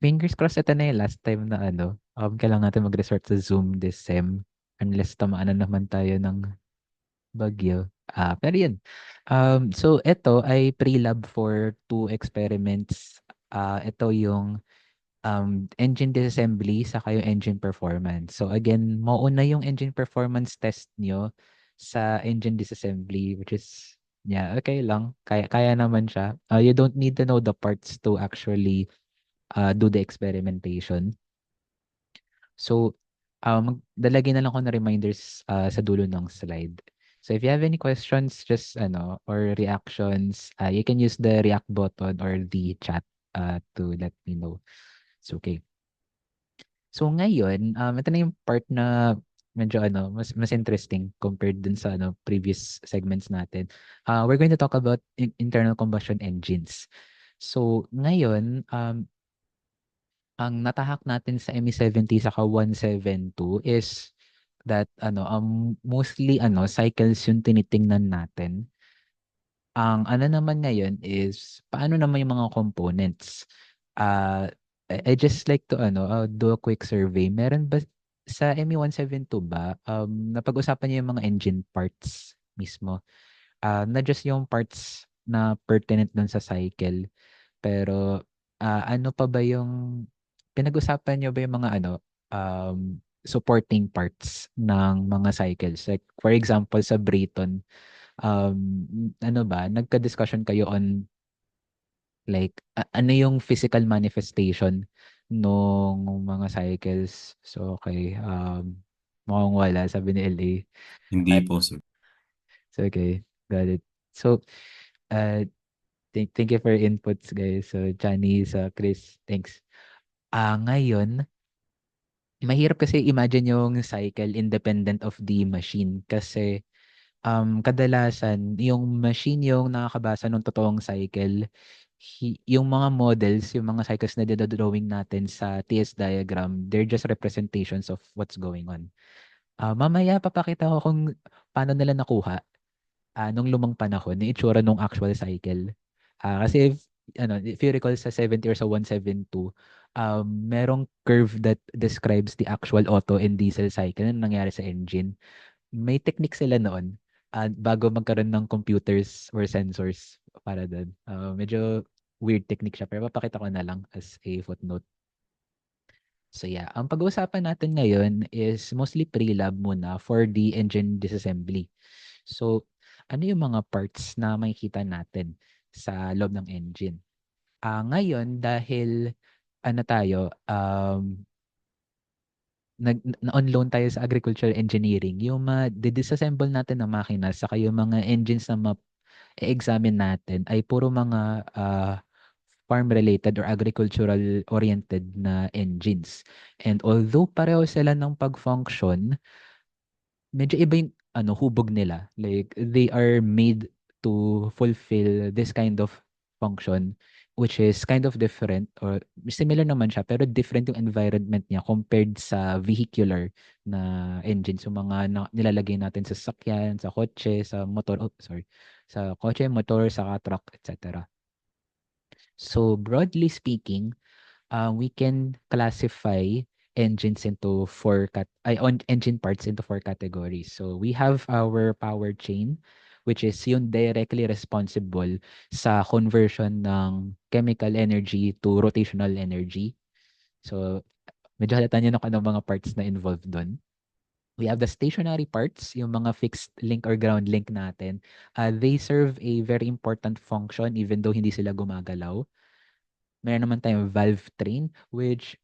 Fingers crossed ito na yung last time na kailangan natin mag-resort sa Zoom this sem unless tamaan na naman tayo ng bagyo. Pero yun. So ito ay pre-lab for two experiments. Ito yung engine disassembly saka yung engine performance. So again, mauna yung engine performance test nyo sa engine disassembly, which is, yeah, okay lang. Kaya naman siya. You don't need to know the parts to actually do the experimentation. So, maglalagay na lang ako ng reminders sa dulo ng slide. So if you have any questions, just or reactions, you can use the react button or the chat to let me know. It's okay. So ngayon, ito na yung part na medyo mas interesting compared dun sa previous segments natin. We're going to talk about internal combustion engines. So ngayon, ang natahak natin sa ME70 saka 172 is that mostly cycles yung tinitingnan natin. Ang ano naman ngayon is paano naman yung mga components. Uh, I just like to do a quick survey. Meron ba sa ME172 ba napag-usapan niyo yung mga engine parts mismo? Not just yung parts na pertinent dun sa cycle, pero ano pa ba yung pinag-usapan niyo ba yung mga supporting parts ng mga cycles? Like for example sa Brayton, ano ba, nagka-discussion kayo on like ano yung physical manifestation nung mga cycles? So okay, mukhang wala sabi ni LA. Hindi At po, sir. so okay, got it. So uh, thank you for your inputs guys. So Johnny, sa Chris, thanks. Ngayon, mahirap kasi imagine yung cycle independent of the machine kasi kadalasan yung machine yung nakakabasa ng totoong cycle. Yung mga models, yung mga cycles na dinodrawing natin sa TS diagram, they're just representations of what's going on. Mamaya papakita ko kung paano nila nakuha nung lumang panahon yung itsura nung actual cycle. Kasi if you recall sa 70 or sa 172, merong curve that describes the actual auto and diesel cycle na nangyari sa engine. May technique sila noon bago magkaroon ng computers or sensors para doon. Medyo weird technique siya pero papakita ko na lang as a footnote. So yeah, ang pag-uusapan natin ngayon is mostly pre-lab muna for the engine disassembly. So, ano yung mga parts na makikita natin sa loob ng engine? Ngayon, dahil tayo, on loan tayo sa agricultural engineering, yung disassemble natin ng makina saka yung mga engines na ma-examine natin ay puro mga farm-related or agricultural-oriented na engines. And although pareho sila ng pag-function, medyo iba yung hubog nila. Like they are made to fulfill this kind of function which is kind of different or similar naman siya pero different yung environment niya compared sa vehicular na engines. Yung mga nilalagay natin sa sasakyan, sa kotse, sa motor, sa kotse, motor, sa truck, etc. So broadly speaking, we can classify engines into engine parts into four categories. So we have our power chain, which is yung directly responsible sa conversion ng chemical energy to rotational energy. So medyo halata niyo na kung anong mga parts na involved doon. We have the stationary parts, yung mga fixed link or ground link natin. They serve a very important function even though hindi sila gumagalaw. Meron naman tayong valve train which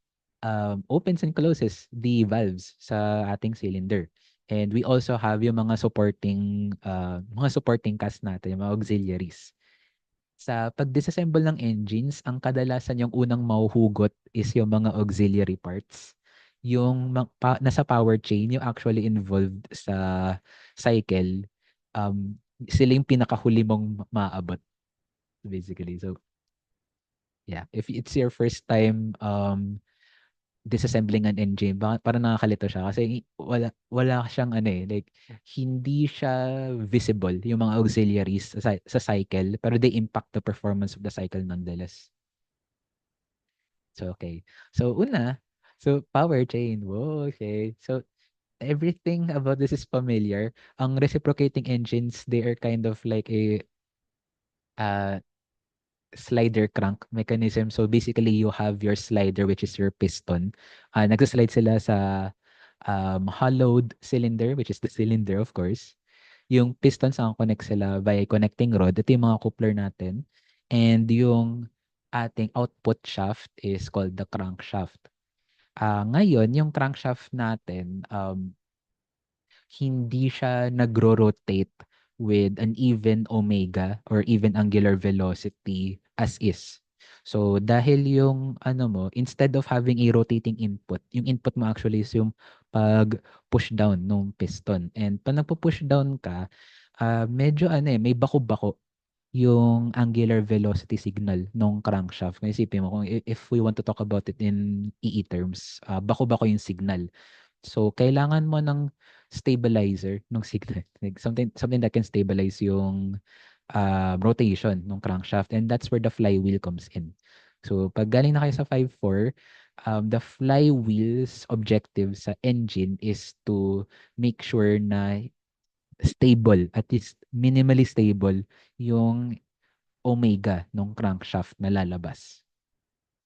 opens and closes the valves sa ating cylinder. And we also have yung mga supporting cast natin, yung mga auxiliaries. Sa pag-disassemble ng engines, ang kadalasan yung unang mahuhugot is yung mga auxiliary parts. Yung nasa power chain, yung actually involved sa cycle, sila yung pinakahuli mong maabot basically. So yeah, if it's your first time disassembling an engine, parang nakakalito siya kasi wala siyang like hindi siya visible yung mga auxiliaries sa cycle pero they impact the performance of the cycle nonetheless. So, okay. So, una, so power chain. Whoa, okay. So, everything about this is familiar. Ang reciprocating engines, they are kind of like a uh, slider crank mechanism. So, basically, you have your slider, which is your piston. Nagsaslide sila sa hollowed cylinder, which is the cylinder, of course. Yung pistons ang connect sila via connecting rod. Ito yung mga coupler natin. And yung ating output shaft is called the crankshaft. Ngayon, yung crankshaft natin, hindi siya nagro-rotate with an even omega or even angular velocity as is. So, dahil yung ano mo, instead of having a rotating input, yung input mo actually is yung pag-push down ng piston. And pag nagpo-push down ka, medyo ano may bako-bako yung angular velocity signal ng crankshaft. Kung isipin mo, kung if we want to talk about it in EE terms, bako-bako yung signal. So, kailangan mo ng stabilizer ng signal. Like something that can stabilize yung rotation ng crankshaft. And that's where the flywheel comes in. So, pag galing na kayo sa 5.4, the flywheel's objective sa engine is to make sure na stable, at least minimally stable, yung omega ng crankshaft na lalabas.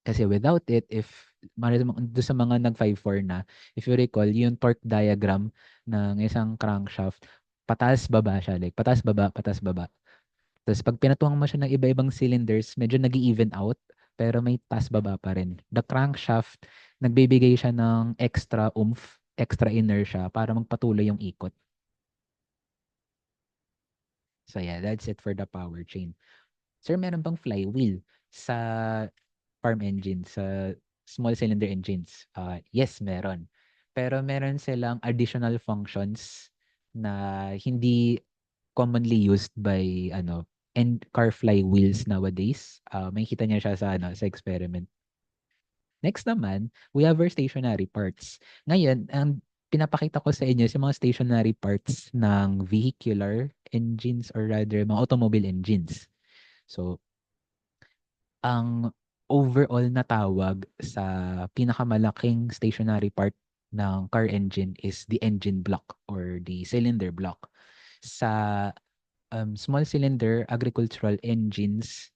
Kasi without it, if doon sa mga nag 5.4 na, if you recall, yung torque diagram ng isang crankshaft, pataas-baba siya. Like, pataas-baba, pataas-baba. Tapos pag pinatuwang mo siya ng iba-ibang cylinders, medyo nag-even out, pero may taas-baba pa rin. The crankshaft, nagbibigay siya ng extra oomph, extra inertia para magpatuloy yung ikot. So yeah, that's it for the power chain. Sir, meron bang flywheel sa farm engine, sa small cylinder engines? Yes, meron. Pero meron silang additional functions na hindi commonly used by and car flywheels nowadays. Makikita niya siya sa experiment. Next naman, we have our stationary parts. Ngayon, ang pinapakita ko sa inyo is yung mga stationary parts ng vehicular engines or rather mga automobile engines. So, ang overall na tawag sa pinakamalaking stationary part ng car engine is the engine block or the cylinder block. Sa small cylinder agricultural engines,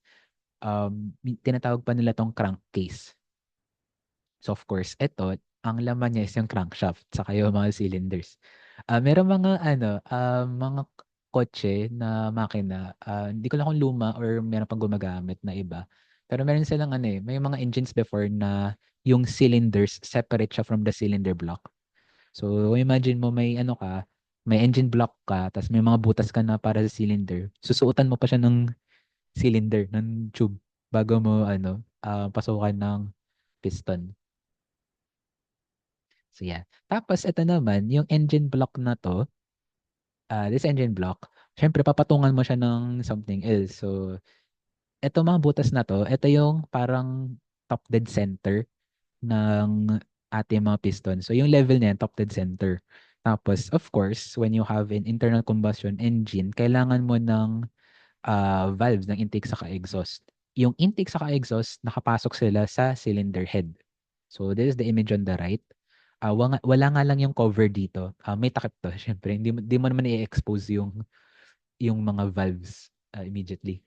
tinatawag pa nila tong crankcase. So of course, ito, ang laman niya is yung crankshaft saka yung mga cylinders. Merong mga mga kotse na makina, hindi ko lang kung luma or meron pang gumagamit na iba. Pero meron silang may mga engines before na yung cylinders separate siya from the cylinder block. So imagine mo may may engine block ka, tapos may mga butas ka na para sa cylinder. Susuotan mo pa siya ng cylinder, ng tube bago mo pasukan ng piston. So yeah. Tapos ito naman, yung engine block na to, this engine block, syempre papatungan mo siya ng something else. So, ito mga butas na to, ito yung parang top dead center ng ating mga piston. So, yung level niya, top dead center. Tapos, of course, when you have an internal combustion engine, kailangan mo ng valves ng intake saka exhaust. Yung intake saka exhaust, nakapasok sila sa cylinder head. So, this is the image on the right. Wala nga lang yung cover dito. May takip to, syempre. Hindi mo naman i-expose yung mga valves immediately.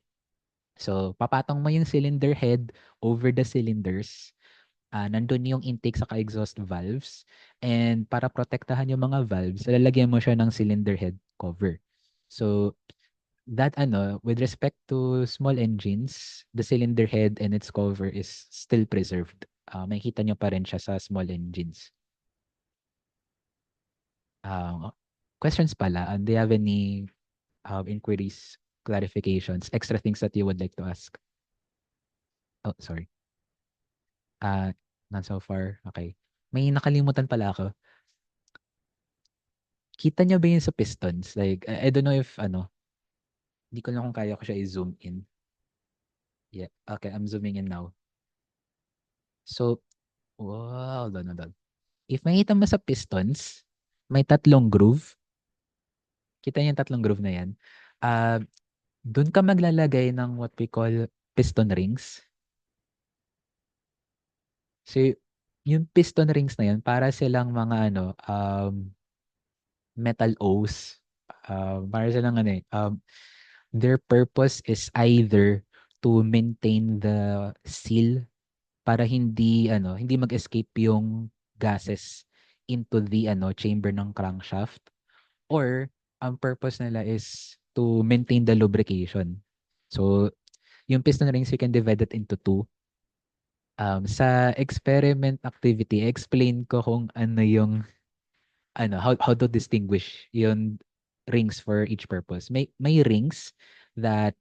So, papatong mo yung cylinder head over the cylinders. Nandun yung intake sa exhaust valves. And para protektahan yung mga valves, lalagyan mo siya ng cylinder head cover. So, that with respect to small engines, the cylinder head and its cover is still preserved. Makikita nyo pa rin siya sa small engines. Questions pala, do you have any inquiries, clarifications, extra things that you would like to ask? Oh, sorry. Uh, Not so far. Okay. May nakalimutan pala ako. Kita nyo ba yun sa pistons? Like, I don't know if hindi ko lang kung kaya ko siya i-zoom in. Yeah. Okay, I'm zooming in now. So, wow, hold on. If makita mo sa pistons, may tatlong groove. Kita niyo yung tatlong groove na yan. Uh, Doon ka maglalagay ng what we call piston rings. So, yung piston rings na yun, para silang mga ano, metal O's. Para silang ano eh, their purpose is either to maintain the seal para hindi mag-escape yung gases into the chamber ng crankshaft, or ang purpose nila is to maintain the lubrication. So, yung piston rings, you can divide it into two. Sa experiment activity, explain ko kung ano yung how to distinguish yung rings for each purpose. May rings that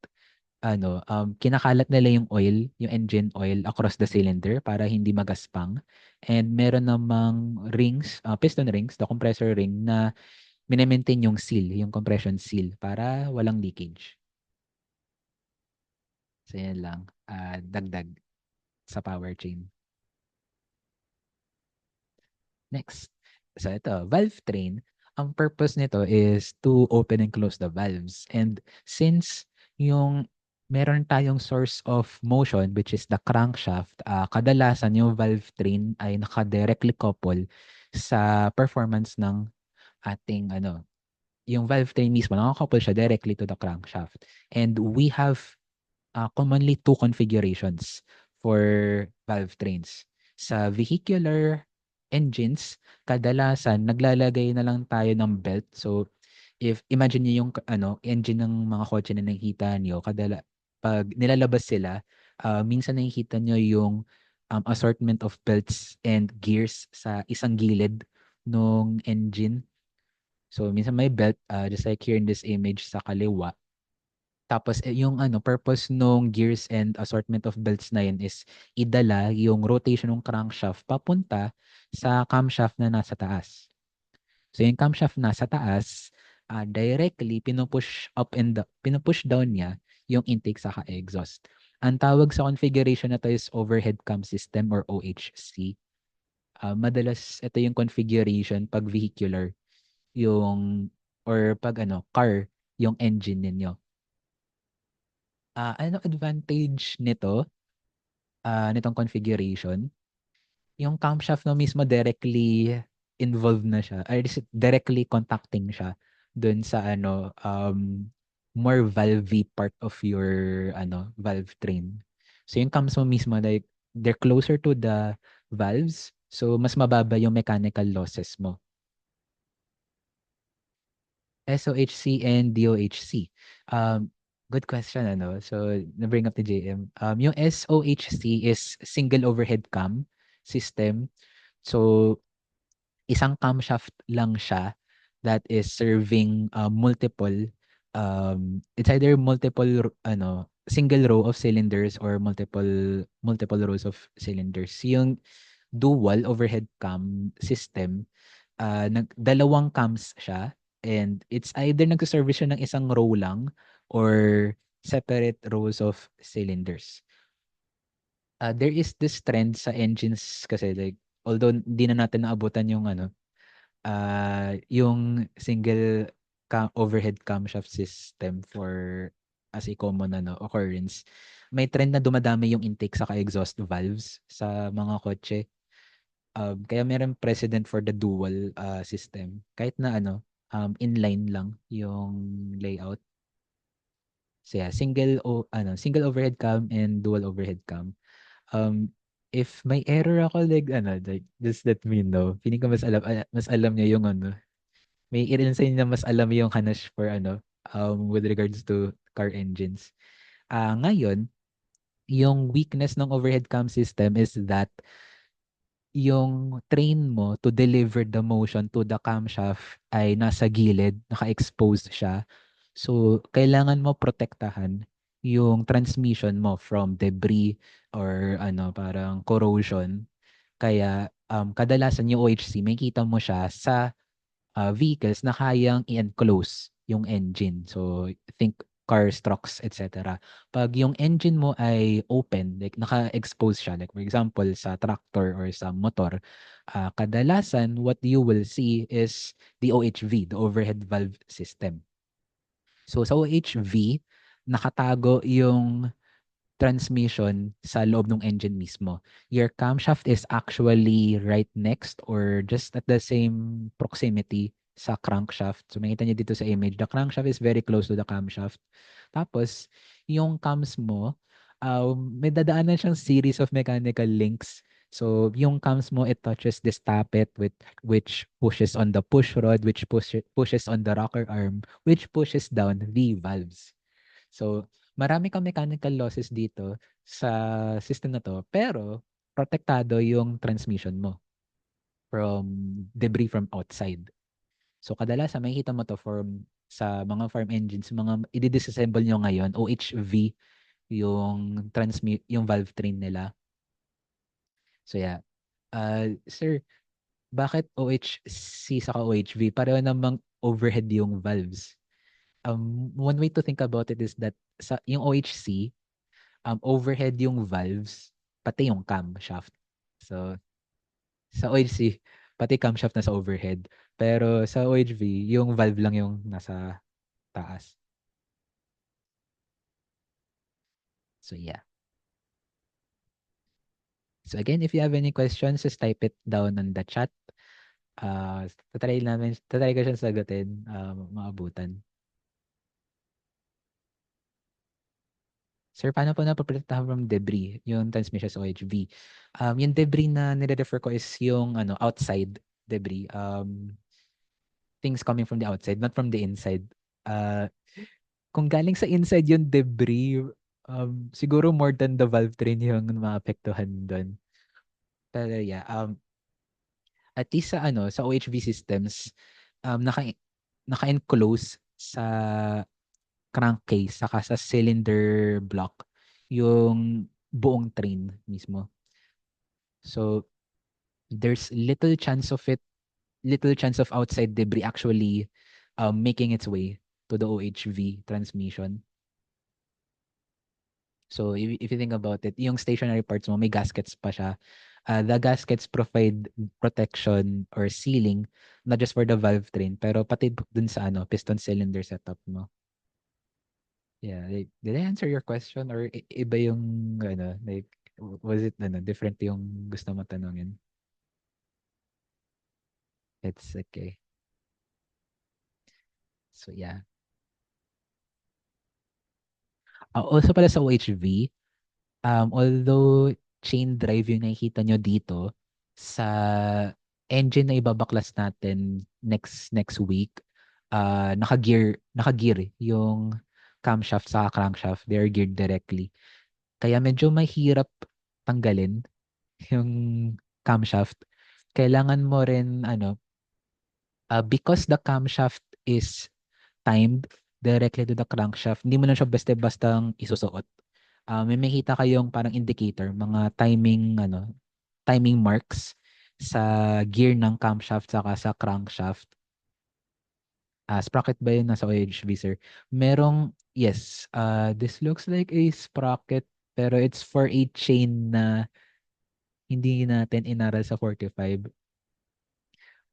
kinakalat nila yung oil, yung engine oil across the cylinder para hindi magaspang. And meron namang rings, piston rings, the compressor ring na mine-maintain yung seal, yung compression seal para walang leakage. So yan lang, dagdag sa power chain. Next. So ito, valve train, ang purpose nito is to open and close the valves. And since yung meron tayong source of motion, which is the crankshaft, kadalasan yung valve train ay naka-directly couple sa performance ng ating yung valve train mismo, naka-couple siya directly to the crankshaft. And we have commonly two configurations for valve trains. Sa vehicular engines, kadalasan naglalagay na lang tayo ng belt. So, if imagine niyo yung engine ng mga kotse na nakikita niyo, pag nilalabas sila, minsan nakikita niyo yung assortment of belts and gears sa isang gilid ng engine. So, minsan may belt, just like here in this image sa kaliwa. Tapos yung purpose nung gears and assortment of belts na yun is idala yung rotation ng crankshaft papunta sa camshaft na nasa taas. So yung camshaft nasa taas, directly pinupush down niya yung intake sa exhaust. Ang tawag sa configuration na to is overhead cam system or OHC. Madalas ito yung configuration pag vehicular, yung or pag car yung engine ninyo. Ano advantage nitong configuration? Yung camshaft na mismo directly involved na siya, or directly contacting siya dun sa more valvey part of your valve train. So yung cams mo mismo, like they're closer to the valves, so mas mababa yung mechanical losses mo. SOHC and DOHC. Good question, So, na-bring up ni JM. Yung SOHC is single overhead cam system. So, isang camshaft lang siya that is serving it's either single row of cylinders or multiple rows of cylinders. Yung dual overhead cam system, dalawang cams siya, and it's either nagsaservice siya ng isang row lang or separate rows of cylinders. There is this trend sa engines kasi, like, although hindi na natin naabutan yung single overhead camshaft system for as a common occurrence, may trend na dumadami yung intake sa exhaust valves sa mga kotse. Kaya meron precedent for the dual system. Kahit na inline lang yung layout. So yeah, single overhead cam and dual overhead cam. Um, if may error ako, like, just let me know. Feeling ko mas alam niya yung may ilan sa inyo na mas alam yung hanash for with regards to car engines. Ngayon, yung weakness ng overhead cam system is that yung train mo to deliver the motion to the camshaft ay nasa gilid, naka-exposed siya. So, kailangan mo protektahan yung transmission mo from debris or parang corrosion. Kaya, kadalasan yung OHC, may kita mo siya sa vehicles na kayang i-enclose yung engine. So, think cars, trucks, etc. Pag yung engine mo ay open, like naka-expose siya, like for example, sa tractor or sa motor, kadalasan what you will see is the OHV, the overhead valve system. So, sa OHV, nakatago yung transmission sa loob ng engine mismo. Your camshaft is actually right next or just at the same proximity sa crankshaft. So makita niyo dito sa image, the crankshaft is very close to the camshaft. Tapos, yung cams mo, may dadaanan siyang series of mechanical links. So, yung cams mo, it touches this tappet which pushes on the push rod, which pushes on the rocker arm, which pushes down the valves. So, marami kang mechanical losses dito sa system na to, pero protektado yung transmission mo from debris from outside. So, kadalasan makikita mo to sa mga farm engines, mga i-disassemble nyo ngayon, OHV yung valve train nila. So, yeah. Sir, bakit OHC saka OHV? Pareho namang overhead yung valves. One way to think about it is that yung OHC, overhead yung valves, pati yung camshaft. So, sa OHC, pati camshaft nasa overhead. Pero sa OHV, yung valve lang yung nasa taas. So, yeah. So, again, if you have any questions, just type it down on the chat. Tatry ko siyang sagutin, maabutan. Sir, paano po napoprotektahan from debris yung transmission sa OHV? Yung debris na nire-refer ko is yung outside debris. Things coming from the outside, not from the inside. Uh, kung galing sa inside yung debris, siguro more than the valve train yung maapektuhan doon. Pero yeah, at least sa OHV systems, naka-enclose sa crankcase saka sa cylinder block yung buong train mismo. So there's little chance of outside debris actually making its way to the OHV transmission. So if you think about it, yung stationary parts mo, may gaskets pa siya. The gaskets provide protection or sealing not just for the valve train, pero pati dun sa piston cylinder setup mo. Yeah, did I answer your question or iba yung like was it different yung gusto mo tanungin? It's okay. So yeah. Also pala sa OHV, although chain drive yung nakikita nyo dito sa engine na ibabaklas natin next week, naka-gear yung camshaft sa crankshaft. They're geared directly. Kaya medyo mahirap tanggalin yung camshaft. Kailangan mo rin because the camshaft is timed directly to the crankshaft, hindi mo na siya basta-bastang isusuot. May makita kayong parang indicator, mga timing marks sa gear ng camshaft saka sa crankshaft. Sprocket ba yun nasa OHV, sir? Yes, this looks like a sprocket pero it's for a chain na hindi natin inaral sa 45.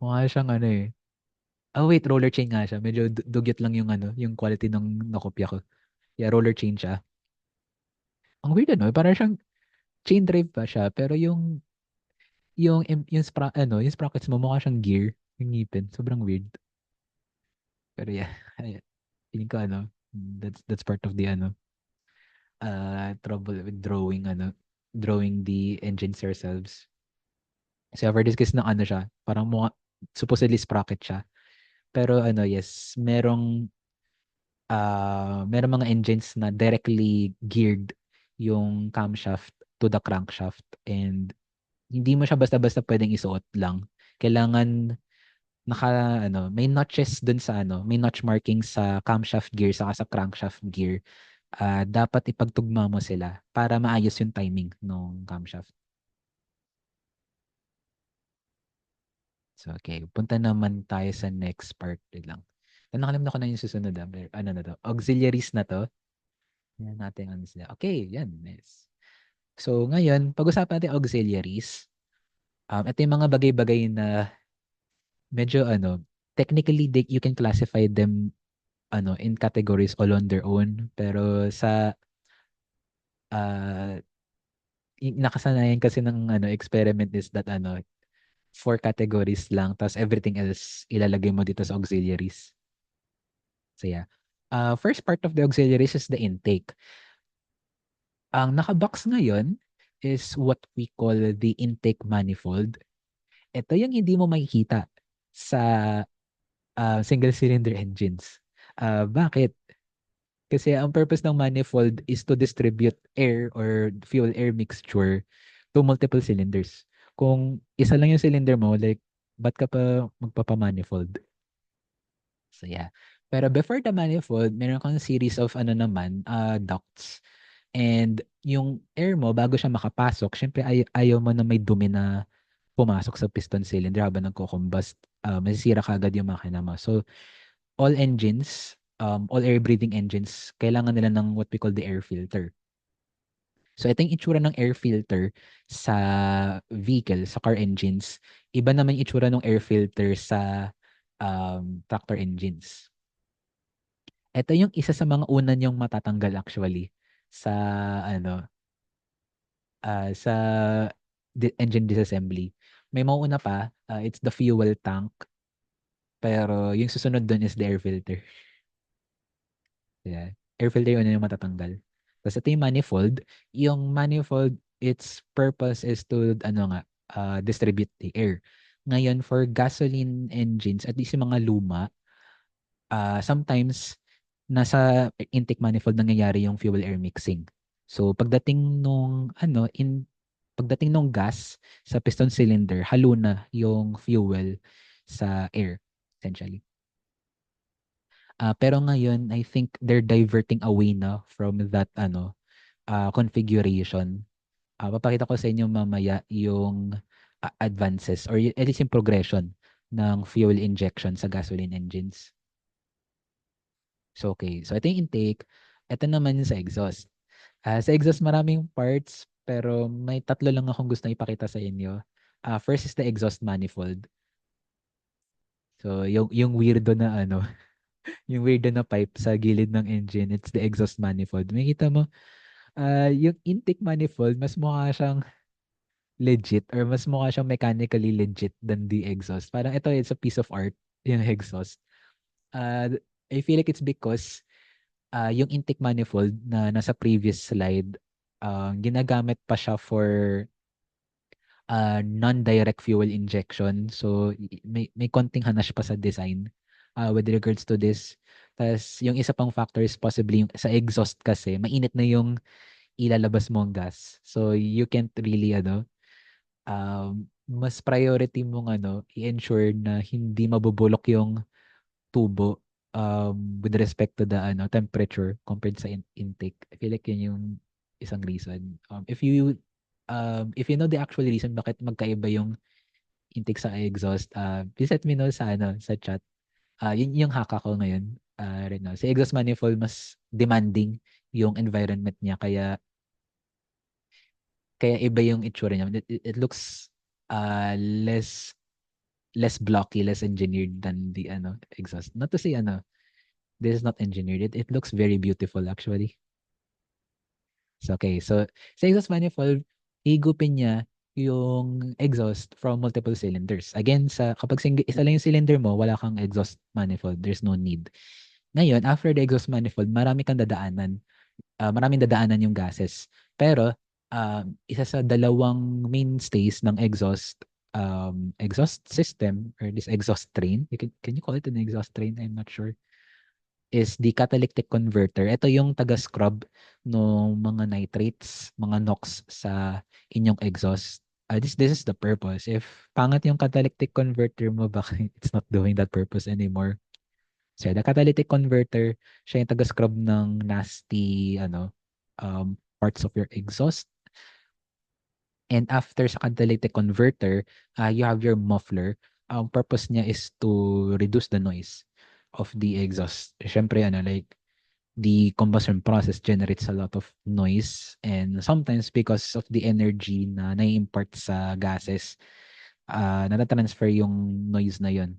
Mukha siyang eh. Wait, roller chain nga siya. Medyo dugyot lang yung quality ng nakopya ko. Yeah, roller chain siya. Ang weird parang siyang chain drive pa siya, pero yung sprockets mo mukha siyang gear, yung ngipin. Sobrang weird. Pero yeah, feeling ko that's part of the trouble with drawing the engines ourselves. So for this case ng siya, parang supposedly sprocket siya. Pero yes, merong mga engines na directly geared yung camshaft to the crankshaft and hindi mo siya basta-basta pwedeng isuot lang. Kailangan may notches dun may notch marking sa camshaft gear saka sa crankshaft gear. Dapat ipagtugma mo sila para maayos yung timing ng camshaft. So, okay. Punta naman tayo sa next part lang. Nakalimutan ko na yung susunod. Ano na to? Auxiliaries na to. Yan natin ano sila. Okay, yan. Nice. So, ngayon, pag-usapan natin auxiliaries. Ito yung mga bagay-bagay na medyo technically you can classify them in categories all on their own. Pero ah, nakasanayan kasi ng ano experiment is that ano, four categories lang, tapos everything else ilalagay mo dito sa auxiliaries. So yeah. First part of the auxiliaries is the intake. Ang nakabox ngayon is what we call the intake manifold. Ito yung hindi mo makikita sa single cylinder engines. Bakit? Kasi ang purpose ng manifold is to distribute air or fuel-air mixture to multiple cylinders. Kung isa lang yung cylinder mo, like, ba't ka pa magpapa-manifold? So yeah. Pero before the manifold, meron kang series of ano naman, ducts. And yung air mo, bago siya makapasok, syempre ayaw mo na may dumi na pumasok sa piston cylinder habang nagko-combust. Masisira kaagad yung makina mo. So, all engines, all air-breathing engines, kailangan nila ng what we call the air filter. So, ito yung itsura ng air filter sa vehicle, sa car engines. Iba naman yung itsura ng air filter sa tractor engines. Ito yung isa sa mga una niyong matatanggal actually sa ano sa engine disassembly. May mauuna pa, it's the fuel tank, pero yung susunod dun is the air filter. Yeah. Air filter yung una yung matatanggal. Tapos ito yung manifold. Yung manifold, its purpose is to ano nga, distribute the air. Ngayon, for gasoline engines, at least yung mga luma, sometimes nasa intake manifold nangyayari yung fuel air mixing. So pagdating nung gas sa piston cylinder, halo na yung fuel sa air essentially. Pero ngayon, I think they're diverting away na from that configuration. Papakita ko sa inyo mamaya yung advances or at least yung progression ng fuel injection sa gasoline engines. So, okay. So, ito yung intake. Ito naman yung sa exhaust. Sa exhaust, maraming parts, pero may tatlo lang akong gusto ipakita sa inyo. First is the exhaust manifold. So, yung weirdo na yung weirdo na pipe sa gilid ng engine, it's the exhaust manifold. Makikita mo, yung intake manifold, mas mukha siyang legit or mas mukha siyang mechanically legit than the exhaust. Parang ito, it's a piece of art, yung exhaust. Uh, I feel like it's because yung intake manifold na nasa previous slide, ginagamit pa siya for non-direct fuel injection. So, may konting hanash pa sa design with regards to this. Tapos, yung isa pang factor is possibly yung sa exhaust kasi, mainit na yung ilalabas mong gas. So, you can't really, mas priority mong, i-ensure na hindi mabubulok yung tubo with respect to the temperature compared sa intake. I feel like yun yung isang reason. If you know the actual reason bakit magkaiba yung intake sa exhaust, please let me know sa chat. Yun yung haka ko ngayon. Right now. Sa exhaust manifold mas demanding yung environment niya kaya iba yung itsura niya. It looks less blocky, less engineered than the exhaust. Not to say this is not engineered. It looks very beautiful actually. So, okay. So, sa exhaust manifold, higupin niya yung exhaust from multiple cylinders. Again, kapag isa lang yung cylinder mo, wala kang exhaust manifold. There's no need. Ngayon, after the exhaust manifold, maraming dadaanan yung gases. Pero, isa sa dalawang mainstays ng exhaust system or this exhaust train, can you call it an exhaust train? I'm not sure is the catalytic converter. Ito yung taga-scrub ng mga nitrates, mga NOx sa inyong exhaust. This is the purpose. If pangat yung catalytic converter mo, baka it's not doing that purpose anymore. So, the catalytic converter, siya yung taga-scrub ng nasty parts of your exhaust. And after sa catalytic converter, you have your muffler. Ang purpose niya is to reduce the noise of the exhaust. Siyempre, like, the combustion process generates a lot of noise and sometimes because of the energy na nai-impart sa gases, natatransfer yung noise na yun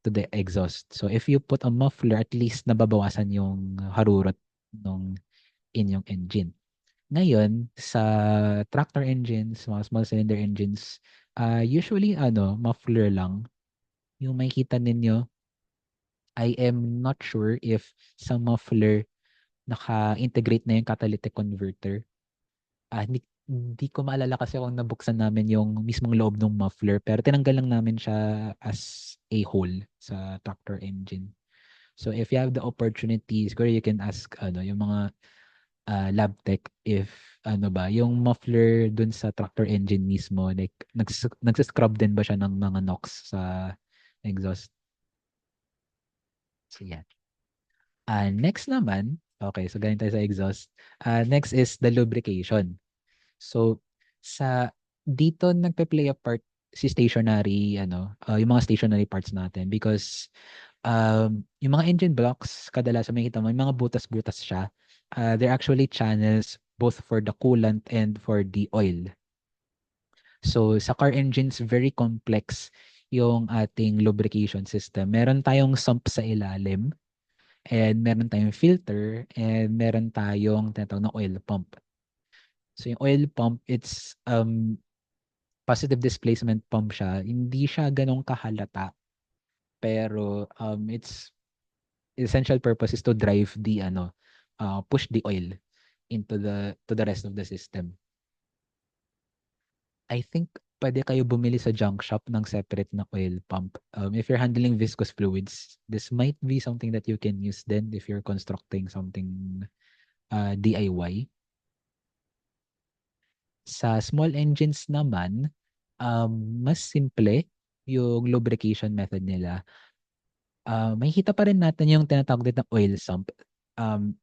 to the exhaust. So if you put a muffler, at least nababawasan yung harurot ng inyong engine. Ngayon, sa tractor engines, mga small cylinder engines, usually muffler lang. Yung makikita ninyo, I am not sure if sa muffler naka-integrate na yung catalytic converter. Hindi ko maalala kasi kung nabuksan namin yung mismong loob ng muffler, pero tinanggal lang namin siya as a whole sa tractor engine. So if you have the opportunity, siguro you can ask yung mga lab tech if yung muffler dun sa tractor engine mismo, like nagsascrub din ba siya ng mga NOx sa exhaust. So yeah. Next naman, okay, so galing tayo sa exhaust. Next is the lubrication. So sa dito nagpe-play a part si stationary yung mga stationary parts natin because yung mga engine blocks kadalasan makikita mo, may mga butas-butas siya. They're actually channels both for the coolant and for the oil. So sa car engines, very complex yung ating lubrication system. Meron tayong sump sa ilalim and meron tayong filter and meron tayong tinatawag na oil pump. So yung oil pump, it's positive displacement pump siya. Hindi siya ganong kahalata pero its essential purpose is to drive the push the oil into the rest of the system. I think pwede kayo bumili sa junk shop ng separate na oil pump. If you're handling viscous fluids, this might be something that you can use then if you're constructing something DIY. Sa small engines naman, mas simple yung lubrication method nila. Makikita pa rin natin yung tinatawag din na oil sump. Um,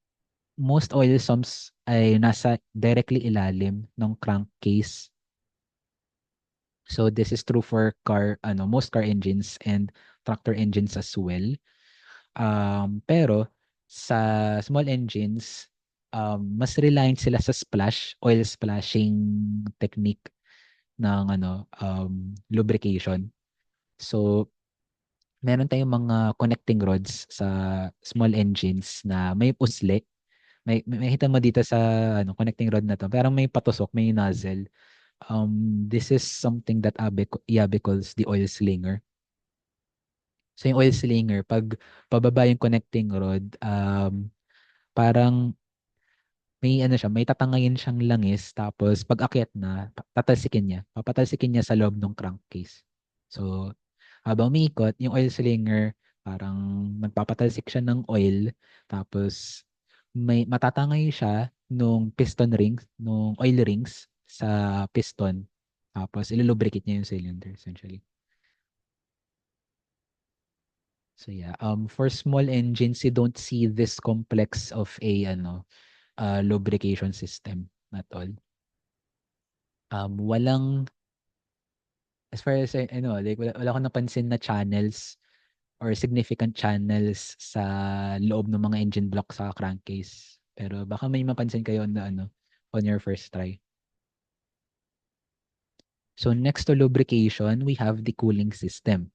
Most oil sumps ay nasa directly ilalim ng crankcase. So this is true for most car engines and tractor engines as well. Pero sa small engines, mas reliant sila sa oil splashing technique ng lubrication. So meron tayong mga connecting rods sa small engines na may pusle. May makita mo dito sa connecting rod na to. Parang may patusok, may nozzle. This is something that Yabe calls the oil slinger. So yung oil slinger, pag pababa yung connecting rod, parang may tatangayin siyang langis, tapos pag akyat na, tatalsikin niya. Papatalsikin niya sa loob ng crankcase. So, habang umiikot, yung oil slinger, parang magpapatalsik siya ng oil, tapos may matatangay siya nung piston rings, nung oil rings sa piston. Tapos ilulubricate niya yung cylinder essentially. So yeah, for small engines, you don't see this complex of a lubrication system at all. Walang as far as like wala akong napansin na channels or significant channels sa loob ng mga engine block sa crankcase. Pero baka may mapansin kayo na on your first try. So next to lubrication, we have the cooling system.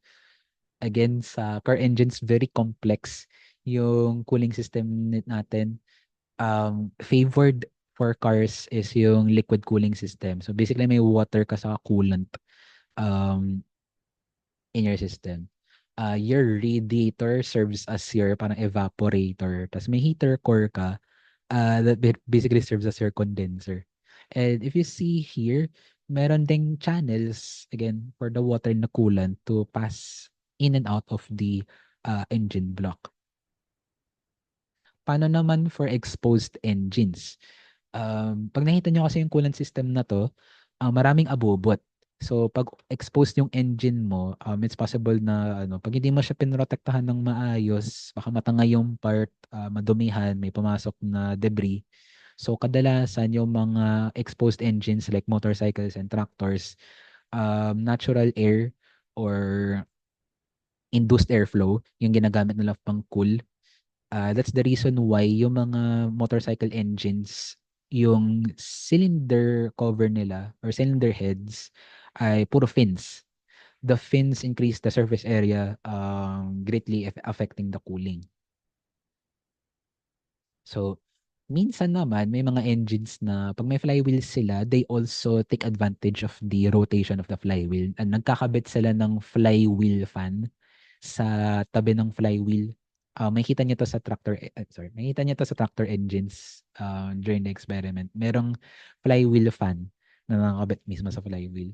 Again, sa car engines, very complex yung cooling system natin. Favored for cars is yung liquid cooling system. So basically, may water ka sa coolant um, in your system. Your radiator serves as your parang evaporator. Tapos may heater core ka that basically serves as your condenser. And if you see here, meron ding channels, again, for the water na coolant to pass in and out of the engine block. Paano naman for exposed engines? Pag nakita nyo kasi yung coolant system na to, maraming abobot. So, pag exposed yung engine mo, it's possible na pag hindi mo siya pinrotektahan ng maayos, baka matangay yung part, madumihan, may pumasok na debris. So, kadalasan yung mga exposed engines like motorcycles and tractors, natural air or induced airflow yung ginagamit nila pang cool. That's the reason why yung mga motorcycle engines, yung cylinder cover nila or cylinder heads ay puro fins. The fins increase the surface area, greatly affecting the cooling. So, Minsan naman may mga engines na 'pag may flywheels sila, they also take advantage of the rotation of the flywheel. Nagkakabit sila ng flywheel fan sa tabi ng flywheel. Makikita niyo 'to sa makikita niyo 'to sa tractor engines, during the experiment. Merong flywheel fan na nakakabit mismo sa flywheel.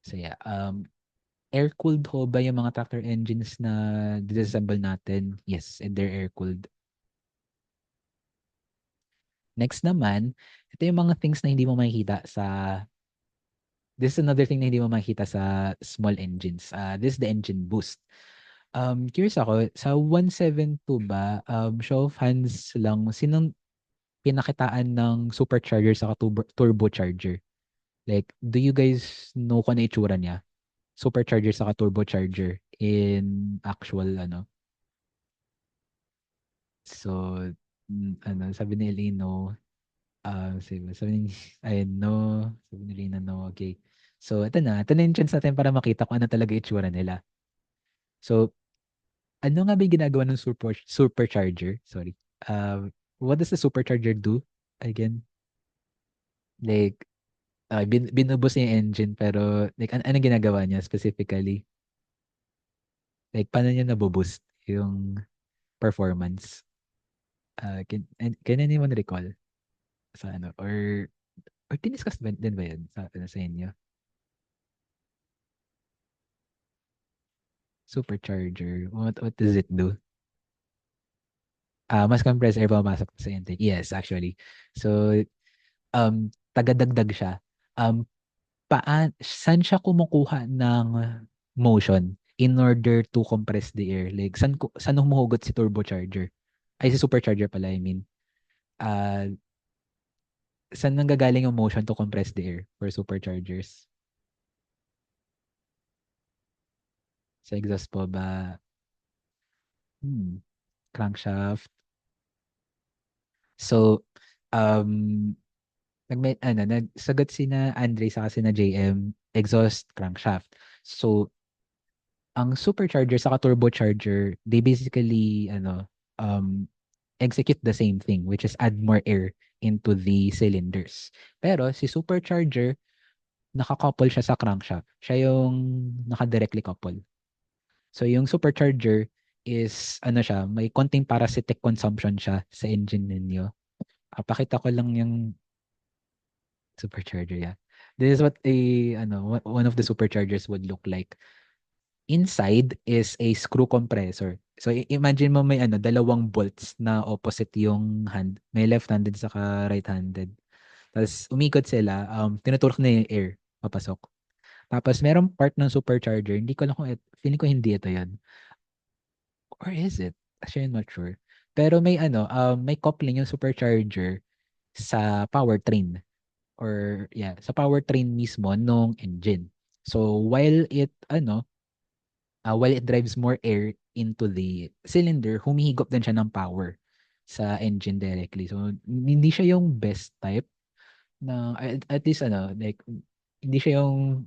So yeah, air-cooled ho ba yung mga tractor engines na disassemble natin? Yes, and they're air-cooled. Next naman, ito yung mga things na hindi mo makikita sa this is another thing na hindi mo makikita sa small engines. This is the engine boost. Curious ako, sa 172 ba, show of hands lang, sinong pinakitaan ng supercharger sa turbocharger? Like, do you guys know kung ano itsura niya? Supercharger sa turbocharger in actual ano. So, sabi ni Elino, sabi ni ayun, no. Sabi ni Lina, no. Okay. So, ito na yung chance natin para makita kung ano talaga itsura nila. So, ano nga ba yung ginagawa ng supercharger? Sorry. What does the supercharger do again? Like, binubos niya yung engine pero like, ano ginagawa niya specifically? Like, paano niya naboboost yung performance? Can anyone recall sa ano? Or diniscuss din ba yun sa inyo? Supercharger. What does it do? Mas compressed air pumasok sa intake. Yes, actually. So, tagadagdag siya. Um, saan siya kumukuha ng motion in order to compress the air? Like, saan humuhugot si turbocharger? Ay, si supercharger pala, I mean. Uh, saan nanggagaling yung motion to compress the air for superchargers? Sa exhaust po ba? Crankshaft. So, um, nagsagot sina Andre sa sina JM, exhaust crankshaft. So, ang supercharger sa turbocharger, they basically execute the same thing, which is add more air into the cylinders. Pero si supercharger, nakakouple siya sa crankshaft. Siya yung naka-directly couple. So yung supercharger is siya, may konting parasitic consumption siya sa engine ninyo. Pakita ko lang yung supercharger, yeah. This is what one of the superchargers would look like. Inside is a screw compressor. So imagine mo may dalawang bolts na opposite yung hand. May left-handed saka right-handed. Tapos umikot sila, tinutulak na yung air papasok. Tapos merong part ng supercharger, hindi ko alam kung feeling ko hindi ito 'yan. Or is it? Actually, I'm not sure. Pero may coupling yung supercharger sa powertrain or yeah, sa powertrain mismo nung engine. So while it drives more air into the cylinder, humihigop din siya ng power sa engine directly. So hindi siya yung best type na at least like hindi siya yung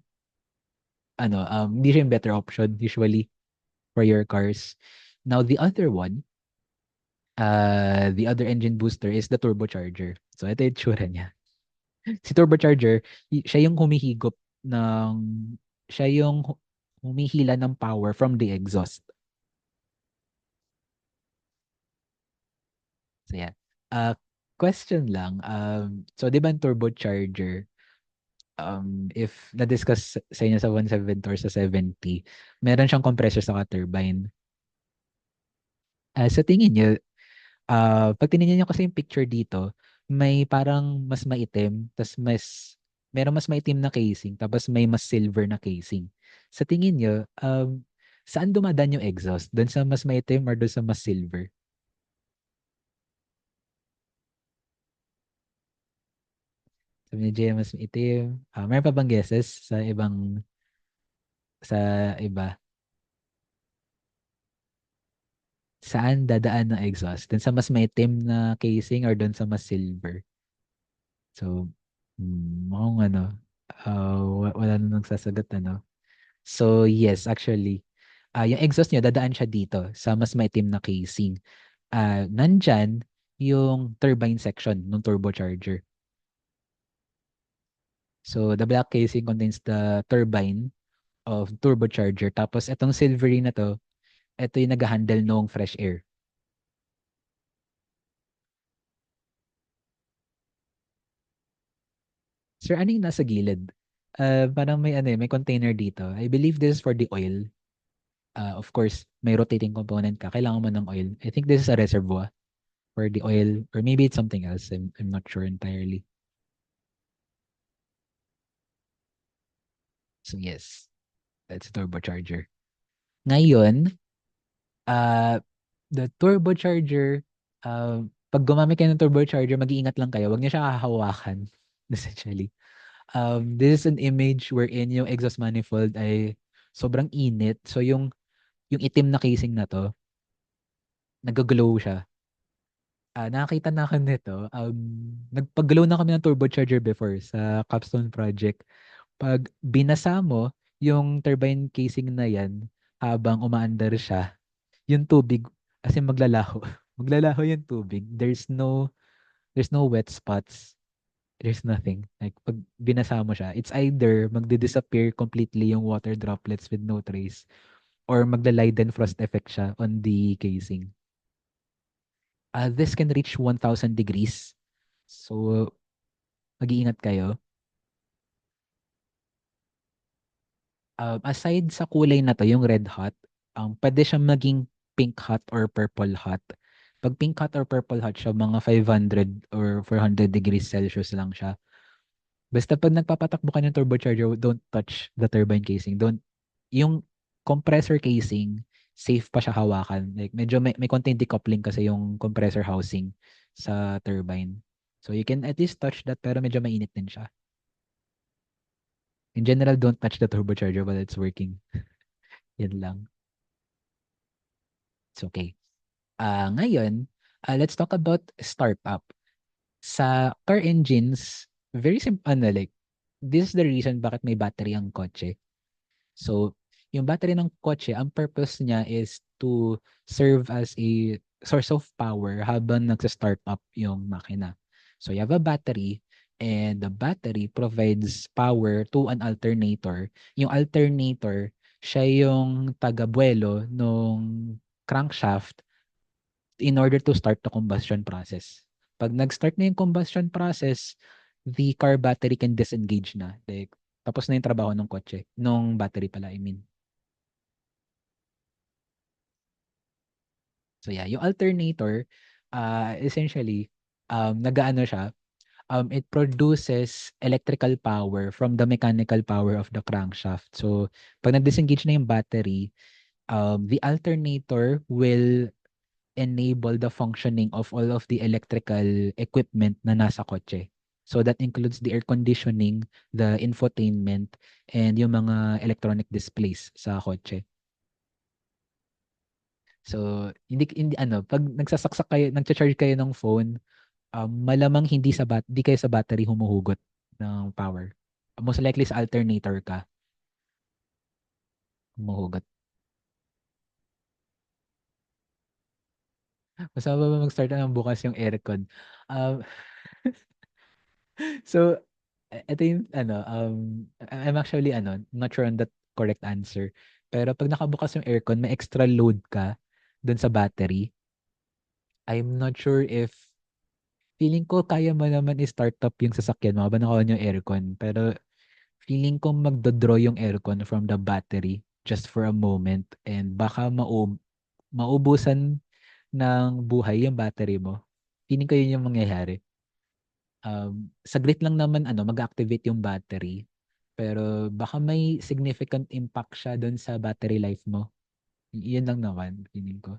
hindi siya yung better option usually for your cars. Now the other engine booster is the turbocharger. So ito yung tsura niya. Si turbocharger, siya yung ng siya yung humihila ng power from the exhaust. So yeah. Question lang. So 'di ba ang turbocharger, if na-discuss sa inyo sa 170 or sa 70, meron siyang compressor sa turbine. Sa tingin niyo, pag tinignan niyo kasi yung picture dito, may parang mas maitim, tas merong mas maitim na casing, tapos may mas silver na casing. Sa tingin niyo, saan dumadaan yung exhaust? Doon sa mas maitim or doon sa mas silver? Sabi ni Jay, mas maitim. Meron pa bang guesses sa iba? Saan dadaan ng exhaust? Doon sa mas maitim na casing or doon sa mas silver? So, mukhang wala na nagsasagot, So, yes, actually, yung exhaust niya, dadaan siya dito sa mas maitim na casing. nandyan yung turbine section ng turbocharger. So, the black casing contains the turbine of turbocharger. Tapos, itong silvery na to, ito yung nag-handle ng fresh air. Sir, ano yung nasa gilid? Parang may ano may container dito. I believe this is for the oil. Of course, may rotating component ka. Kailangan mo ng oil. I think this is a reservoir for the oil, or maybe it's something else. I'm not sure entirely. So yes, that's turbocharger. Ngayon, uh, the turbocharger, pag gumamit kayo ng turbocharger, mag-iingat lang kayo. Huwag niyo siya hahawakan, essentially. This is an image wherein yung exhaust manifold ay sobrang init. So yung itim na casing na to, nag-glow siya. Nakakita na ako nito. Nagpag-glow na kami ng turbocharger before sa Capstone project. Pag binasa mo yung turbine casing na yan habang umaandar siya, yung tubig, as in maglalaho. Maglalaho yung tubig. There's no wet spots. There's nothing. Like, pag binasa mo siya, it's either magdi-disappear completely yung water droplets with no trace, or magla-Leiden frost effect siya on the casing. This can reach 1,000 degrees. So, mag-iingat kayo. Aside sa kulay na to, yung red hot, pwede siya maging pink hot or purple hot. Pag pink hot or purple hot siya, mga 500 or 400 degrees Celsius lang siya. Basta pag nagpapatakbo ka ng turbocharger, don't touch the turbine casing. Yung compressor casing, safe pa siya hawakan. Like, medyo may konting decoupling kasi yung compressor housing sa turbine. So, you can at least touch that, pero medyo mainit din siya. In general, don't touch the turbocharger while it's working. Yan lang. It's okay. Ngayon, let's talk about startup. Sa car engines, very simple, like, this is the reason bakit may battery ang kotse. So, yung battery ng kotse, ang purpose niya is to serve as a source of power habang nagsa-start up yung makina. So, you have a battery, and the battery provides power to an alternator. Yung alternator, siya yung taga-buwelo nung crankshaft in order to start the combustion process. Pag nag-start na yung combustion process, the car battery can disengage na. Like, tapos na yung trabaho ng kotse. Nung battery pala, I mean. So yeah, yung alternator, essentially, nagaano siya, it produces electrical power from the mechanical power of the crankshaft. So, pag nag-disengage na yung battery, the alternator will enable the functioning of all of the electrical equipment na nasa kotse. So that includes the air conditioning, the infotainment, and yung mga electronic displays sa kotse. So, hindi ano, pag nagsasaksak kayo, nagcha-charge kayo ng phone, malamang hindi kayo sa battery humuhugot ng power. Most likely sa alternator ka humuhugot. Masama ba mag-start na ng bukas yung aircon? Um, So, ito yung ano, I'm actually not sure on that correct answer. Pero pag nakabukas yung aircon, may extra load ka dun sa battery. I'm not sure if feeling ko kaya mo naman i-start up yung sasakyan mo habang naka-on yung aircon. Pero feeling ko magdodraw yung aircon from the battery just for a moment, and baka maubusan ng buhay yung battery mo. Feeling ko yun yung mangyayari. Saglit lang naman mag-activate yung battery. Pero baka may significant impact siya doon sa battery life mo. Yun lang naman, feeling ko.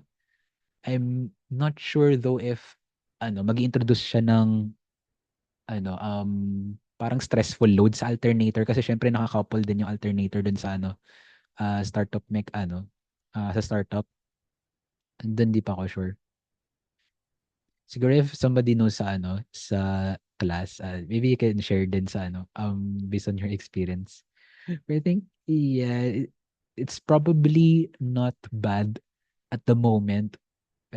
I'm not sure though if mag-introduce siya ng parang stressful load sa alternator, kasi syempre nakakouple din yung alternator doon sa startup sa startup. Doon di pa ako sure. Siguro if somebody knows sa class, maybe you can share din sa based on your experience. But I think, yeah, it's probably not bad at the moment.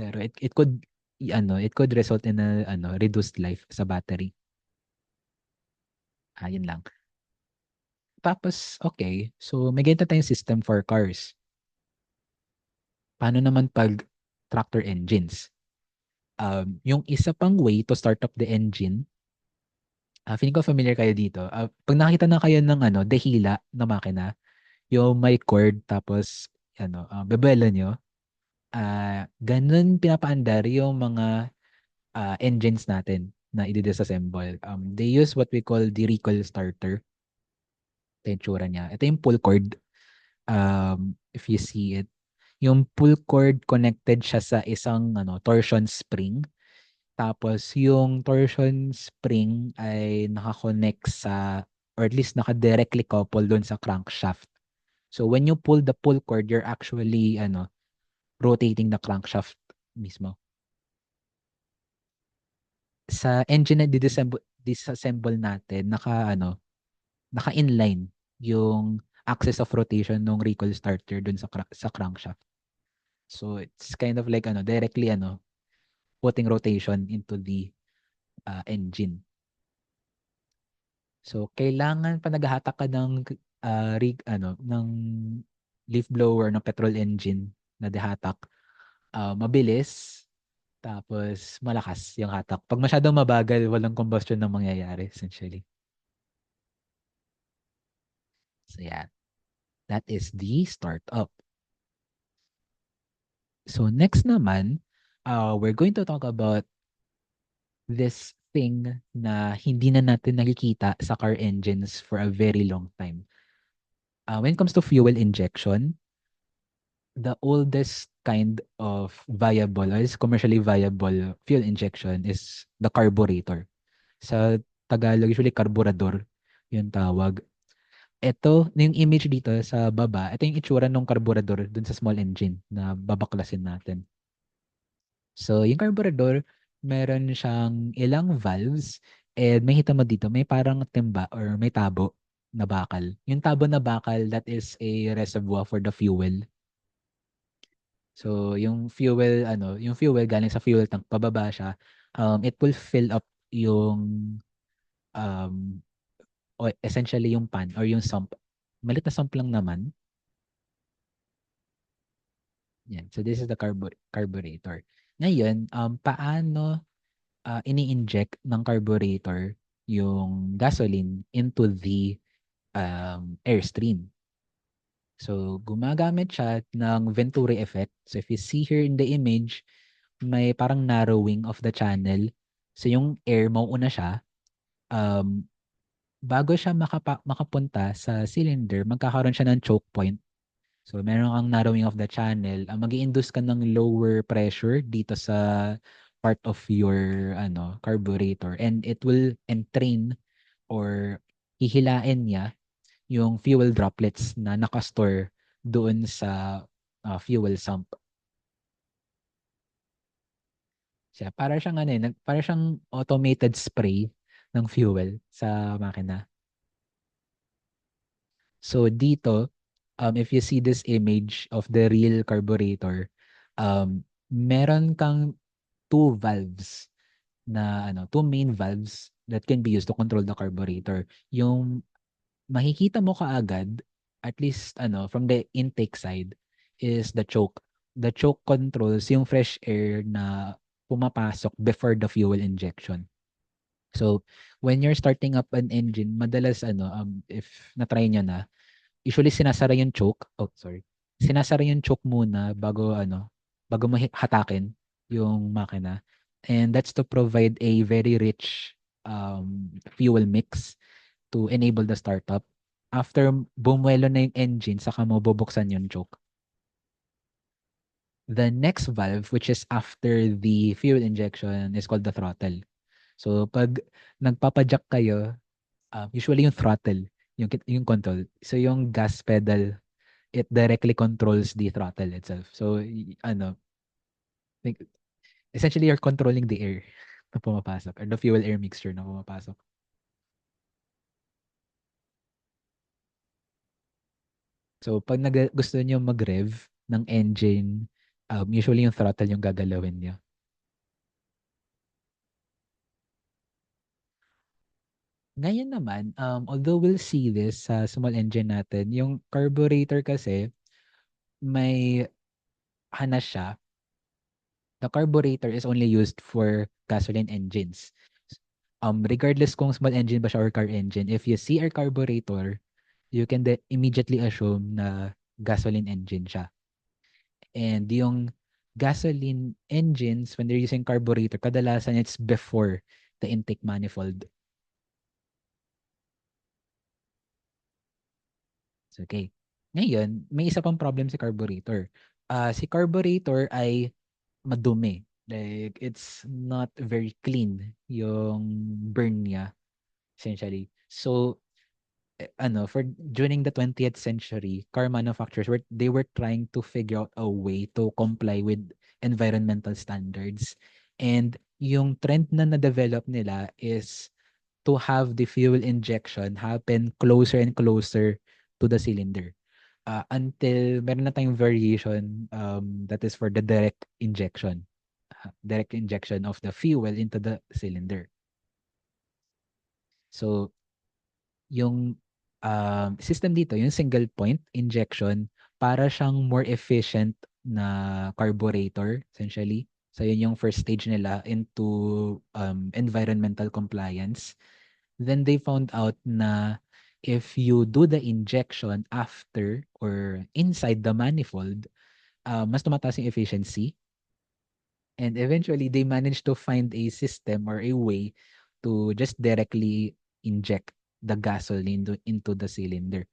Pero it could it could result in a reduced life sa battery. Yun lang. Tapos, okay. So, may ganito tayong system for cars. Paano naman pag tractor engines? Yung isa pang way to start up the engine, feeling ko familiar kayo dito. Pag nakita na kayo ng dehila na makina, yung may cord tapos bebelo nyo, ganun pinapaandar yung mga engines natin na i-disassemble. They use what we call the recoil starter. Ito yung tsura niya. Ito yung pull cord. If you see it. Yung pull cord connected siya sa isang torsion spring. Tapos yung torsion spring ay nakakonect sa or at least naka-directly couple doon sa crankshaft. So when you pull the pull cord, you're actually rotating the crankshaft mismo. Sa engine na disassemble natin, naka-inline yung axis of rotation ng recoil starter dun sa crankshaft. So it's kind of like directly putting rotation into the engine. So kailangan pa naghahatak ka ng ng leaf blower ng petrol engine na dehatak, mabilis tapos malakas yung hatak. Pag masyadong mabagal, walang combustion na mangyayari essentially. So yeah, that is the startup. So next naman, we're going to talk about this thing na hindi na natin nakikita sa car engines for a very long time. When it comes to fuel injection, the oldest kind of viable, or is commercially viable fuel injection is the carburetor. Sa Tagalog, usually carburador yung tawag. Ito, yung image dito sa baba, ito yung itsura ng carburador dun sa small engine na babaklasin natin. So, yung carburetor, meron siyang ilang valves and may hita mo dito, may parang timba or may tabo na bakal. Yung tabo na bakal, that is a reservoir for the fuel. So, yung fuel galing sa fuel tank, pababa siya. It will fill up yung um, essentially yung pan or yung sump. Malit na sump lang naman. Yan. So, this is the carburetor. Ngayon, paano ini-inject ng carburetor yung gasoline into the airstream? So, gumagamit siya ng Venturi effect. So, if you see here in the image, may parang narrowing of the channel. So, yung air, mauuna siya. Um, Bago siya makapunta sa cylinder, magkakaroon siya ng choke point. So, meron kang narrowing of the channel. Mag-i-induce ka ng lower pressure dito sa part of your carburetor. And it will entrain or hihilain niya yung fuel droplets na nakastore doon sa fuel sump. Siya, para siyang automated spray ng fuel sa makina. So dito, if you see this image of the real carburetor, meron kang two main valves that can be used to control the carburetor. Yung makikita mo kaagad, at least from the intake side, is the choke. The choke controls yung fresh air na pumapasok before the fuel injection. So, when you're starting up an engine, madalas if na-try nyo na, usually sinasara yung choke. Oh, sorry. Sinasara yung choke muna bago mo hatakin yung makina. And that's to provide a very rich fuel mix to enable the startup. After bumuelo na yung engine, saka mo bubuksan yung choke. The next valve, which is after the fuel injection, is called the throttle. So, pag nagpapajack kayo, usually yung throttle, yung control. So, yung gas pedal, it directly controls the throttle itself. So, like, essentially, you're controlling the air na pumapasok or the fuel-air mixture na pumapasok. So, pag gusto niyo mag-rev ng engine, Usually yung throttle yung gagalawin niyo. Ngayon naman, although we'll see this sa small engine natin, yung carburetor kasi may hana siya. The carburetor is only used for gasoline engines. Regardless kung small engine ba siya or car engine, if you see a carburetor, you can immediately assume na gasoline engine siya. And yung gasoline engines, when they're using carburetor, kadalasan it's before the intake manifold. So, okay. Ngayon, may isa pang problem si carburetor. Si carburetor ay madumi. Like, it's not very clean yung burn niya, essentially. So, for during the 20th century, car manufacturers they were trying to figure out a way to comply with environmental standards. And yung trend na na-develop nila is to have the fuel injection happen closer and closer to the cylinder. Until meron na tayong variation that is for the direct injection. Direct injection of the fuel into the cylinder. So, yung system dito, yung single point injection, para siyang more efficient na carburetor, essentially. So, yun yung first stage nila into environmental compliance. Then they found out na if you do the injection after or inside the manifold, mas tumataas yung efficiency. And eventually, they managed to find a system or a way to just directly inject the gasoline into the cylinder.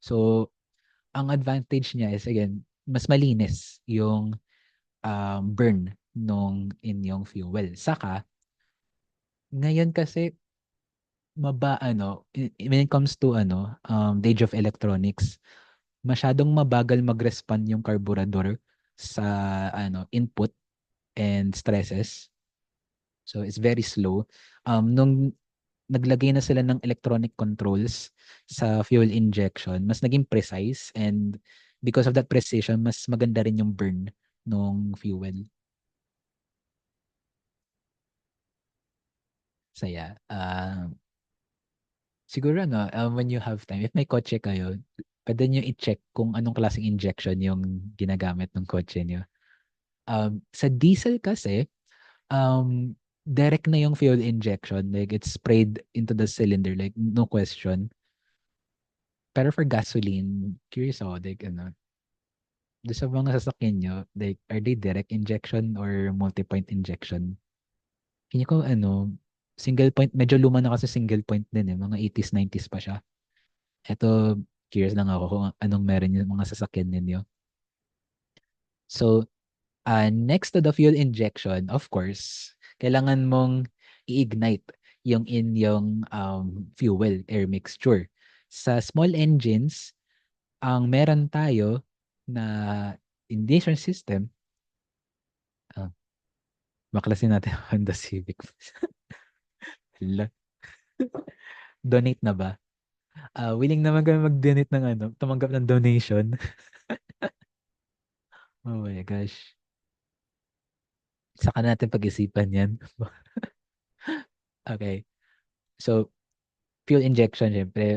So, ang advantage niya is, again, mas malinis yung burn nung inyong fuel. Saka, ngayon kasi, when it comes to the age of electronics, masyadong mabagal mag-respond yung carburetor sa input and stresses. So, it's very slow. Nung naglagay na sila ng electronic controls sa fuel injection, mas naging precise, and because of that precision, mas maganda rin yung burn nung fuel. Saya. Siguro when you have time, if may kotse kayo, pwede nyo i-check kung anong klaseng injection yung ginagamit ng kotse nyo. Sa diesel kasi, direct na yung fuel injection. Like, it's sprayed into the cylinder, like, no question. Pero for gasoline, curious ako, like, doon sa mga sasakyan nyo, like, are they direct injection or multi-point injection? Kanya ko, single point, medyo luma na kasi single point din eh. Mga 80s, 90s pa siya. Eto, curious lang ako kung anong meron yung mga sasakyan ninyo. So, next to the fuel injection, of course, kailangan mong i-ignite yung inyong fuel, air mixture. Sa small engines, ang meron tayo na ignition system, ah, baklasin natin ang Honda Civic. Hala, donate na ba? Willing naman kami mag-donate ng tumanggap ng donation. Oh my gosh. Saka natin pag-isipan yan. Okay. So, fuel injection, syempre,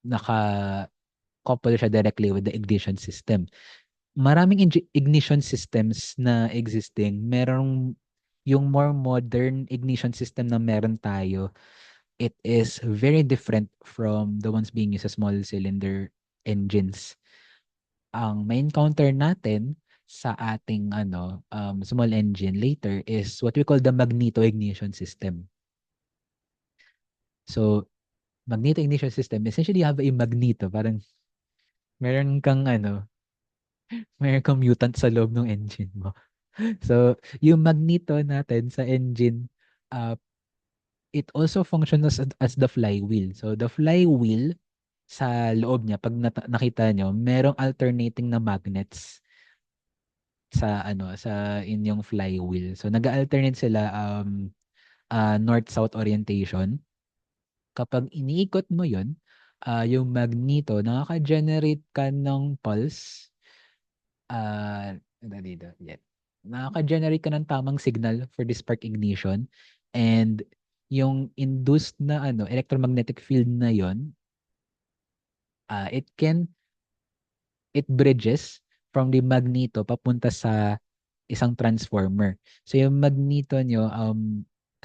naka-couple siya directly with the ignition system. Maraming ignition systems na existing. Merong yung more modern ignition system na meron tayo, it is very different from the ones being used sa small cylinder engines. Ang main counter natin sa ating small engine later is what we call the magneto ignition system. So, magneto ignition system, essentially you have a magneto, parang meron kang meron kang mutant sa loob ng engine mo. So, yung magneto natin sa engine, uh, it also functions as the flywheel. So, the flywheel sa loob niya, pag nakita nyo, merong alternating na magnets sa inyong flywheel. So, nag-alternate sila north-south orientation. Kapag iniikot mo yun, yung magneto, nakaka-generate ka ng pulse. dito. Yeah. Nakaka-generate ka ng tamang signal for the spark ignition and yung induced na electromagnetic field na yon, uh, it can it bridges from the magneto papunta sa isang transformer. So yung magneto nyo,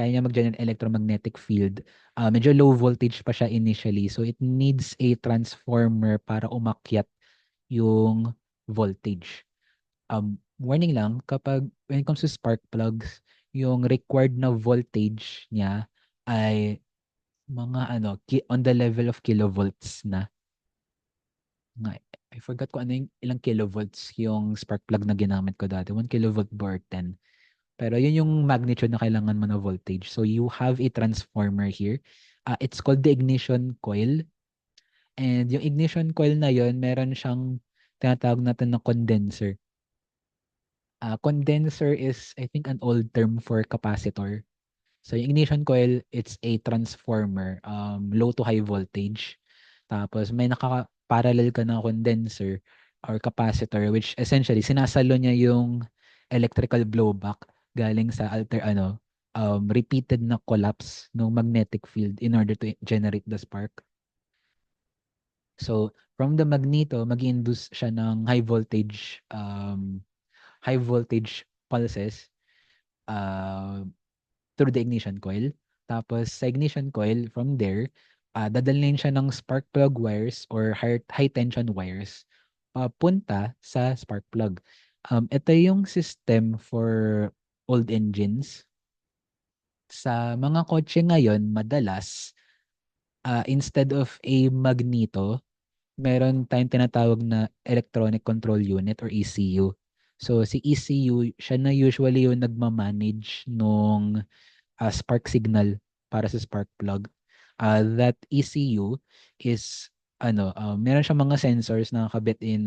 kaya niya mag-generate electromagnetic field. Medyo low voltage pa siya initially. So it needs a transformer para umakyat yung voltage. Warning lang, kapag when it comes to spark plugs, yung required na voltage niya ay mga on the level of kilovolts na. I forgot ko ano yung ilang kilovolts yung spark plug na ginamit ko dati. 1 kilovolt ba or 10? Pero yun yung magnitude na kailangan mo na voltage. So you have a transformer here. It's called the ignition coil. And yung ignition coil na yun, meron siyang tinatawag natin na condenser. Condenser is, I think, an old term for capacitor. So yung ignition coil, it's a transformer, low to high voltage. Tapos may naka-parallel ka na condenser or capacitor which essentially sinasalo niya yung electrical blowback galing sa repeated na collapse ng magnetic field in order to generate the spark. So from the magneto, mag-induce siya ng high voltage pulses uh, through the ignition coil. Tapos sa ignition coil, from there, dadalhin siya ng spark plug wires or high tension wires papunta sa spark plug. Ito yung system for old engines. Sa mga kotse ngayon, madalas, instead of a magneto, meron tayong tinatawag na electronic control unit or ECU. So si ECU, siya na usually yung nagmamanage nung spark signal para sa spark plug. That ECU is meron siyang mga sensors na nakabit in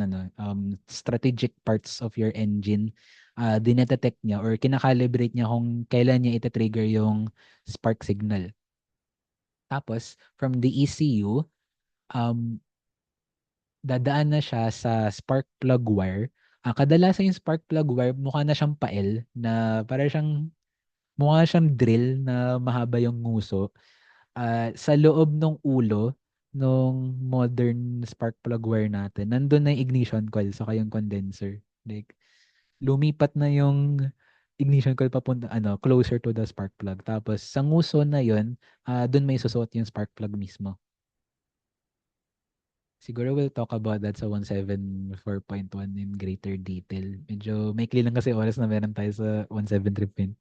strategic parts of your engine. Dinetect niya or kinakalibrate niya kung kailan niya ita-trigger yung spark signal. Tapos from the ECU, um dadaan na siya sa spark plug wire. Kadalasan yung spark plug wire mukha na siyang pael na para siyang mukha siyang drill na mahaba yung nguso. Sa loob ng ulo nung modern spark plug wire natin, nandun na yung ignition coil saka yung condenser. Like, lumipat na yung ignition coil papunta, closer to the spark plug. Tapos, sa nguso na yun, dun may susuot yung spark plug mismo. Siguro we'll talk about that sa 174.1 in greater detail. Medyo maikli lang kasi oras na meron tayo sa 173.1.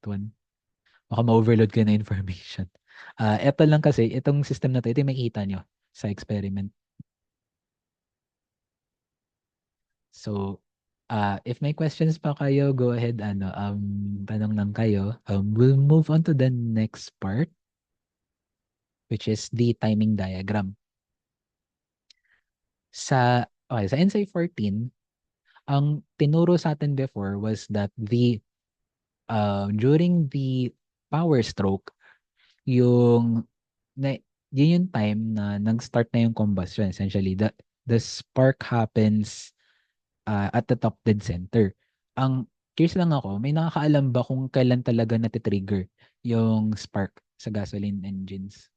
Baka ma-overload ko na information. Eto lang kasi, itong system na to, ito yung makikita nyo sa experiment. So, if may questions pa kayo, go ahead, tanong lang kayo. We'll move on to the next part, which is the timing diagram. Sa NSI 14, ang tinuro sa atin before was that during the power stroke, yung na, yun yung time na nag-start na yung combustion. Essentially, the spark happens at the top dead center. Ang curious lang ako, may nakakaalam ba kung kailan talaga natitrigger yung spark sa gasoline engines?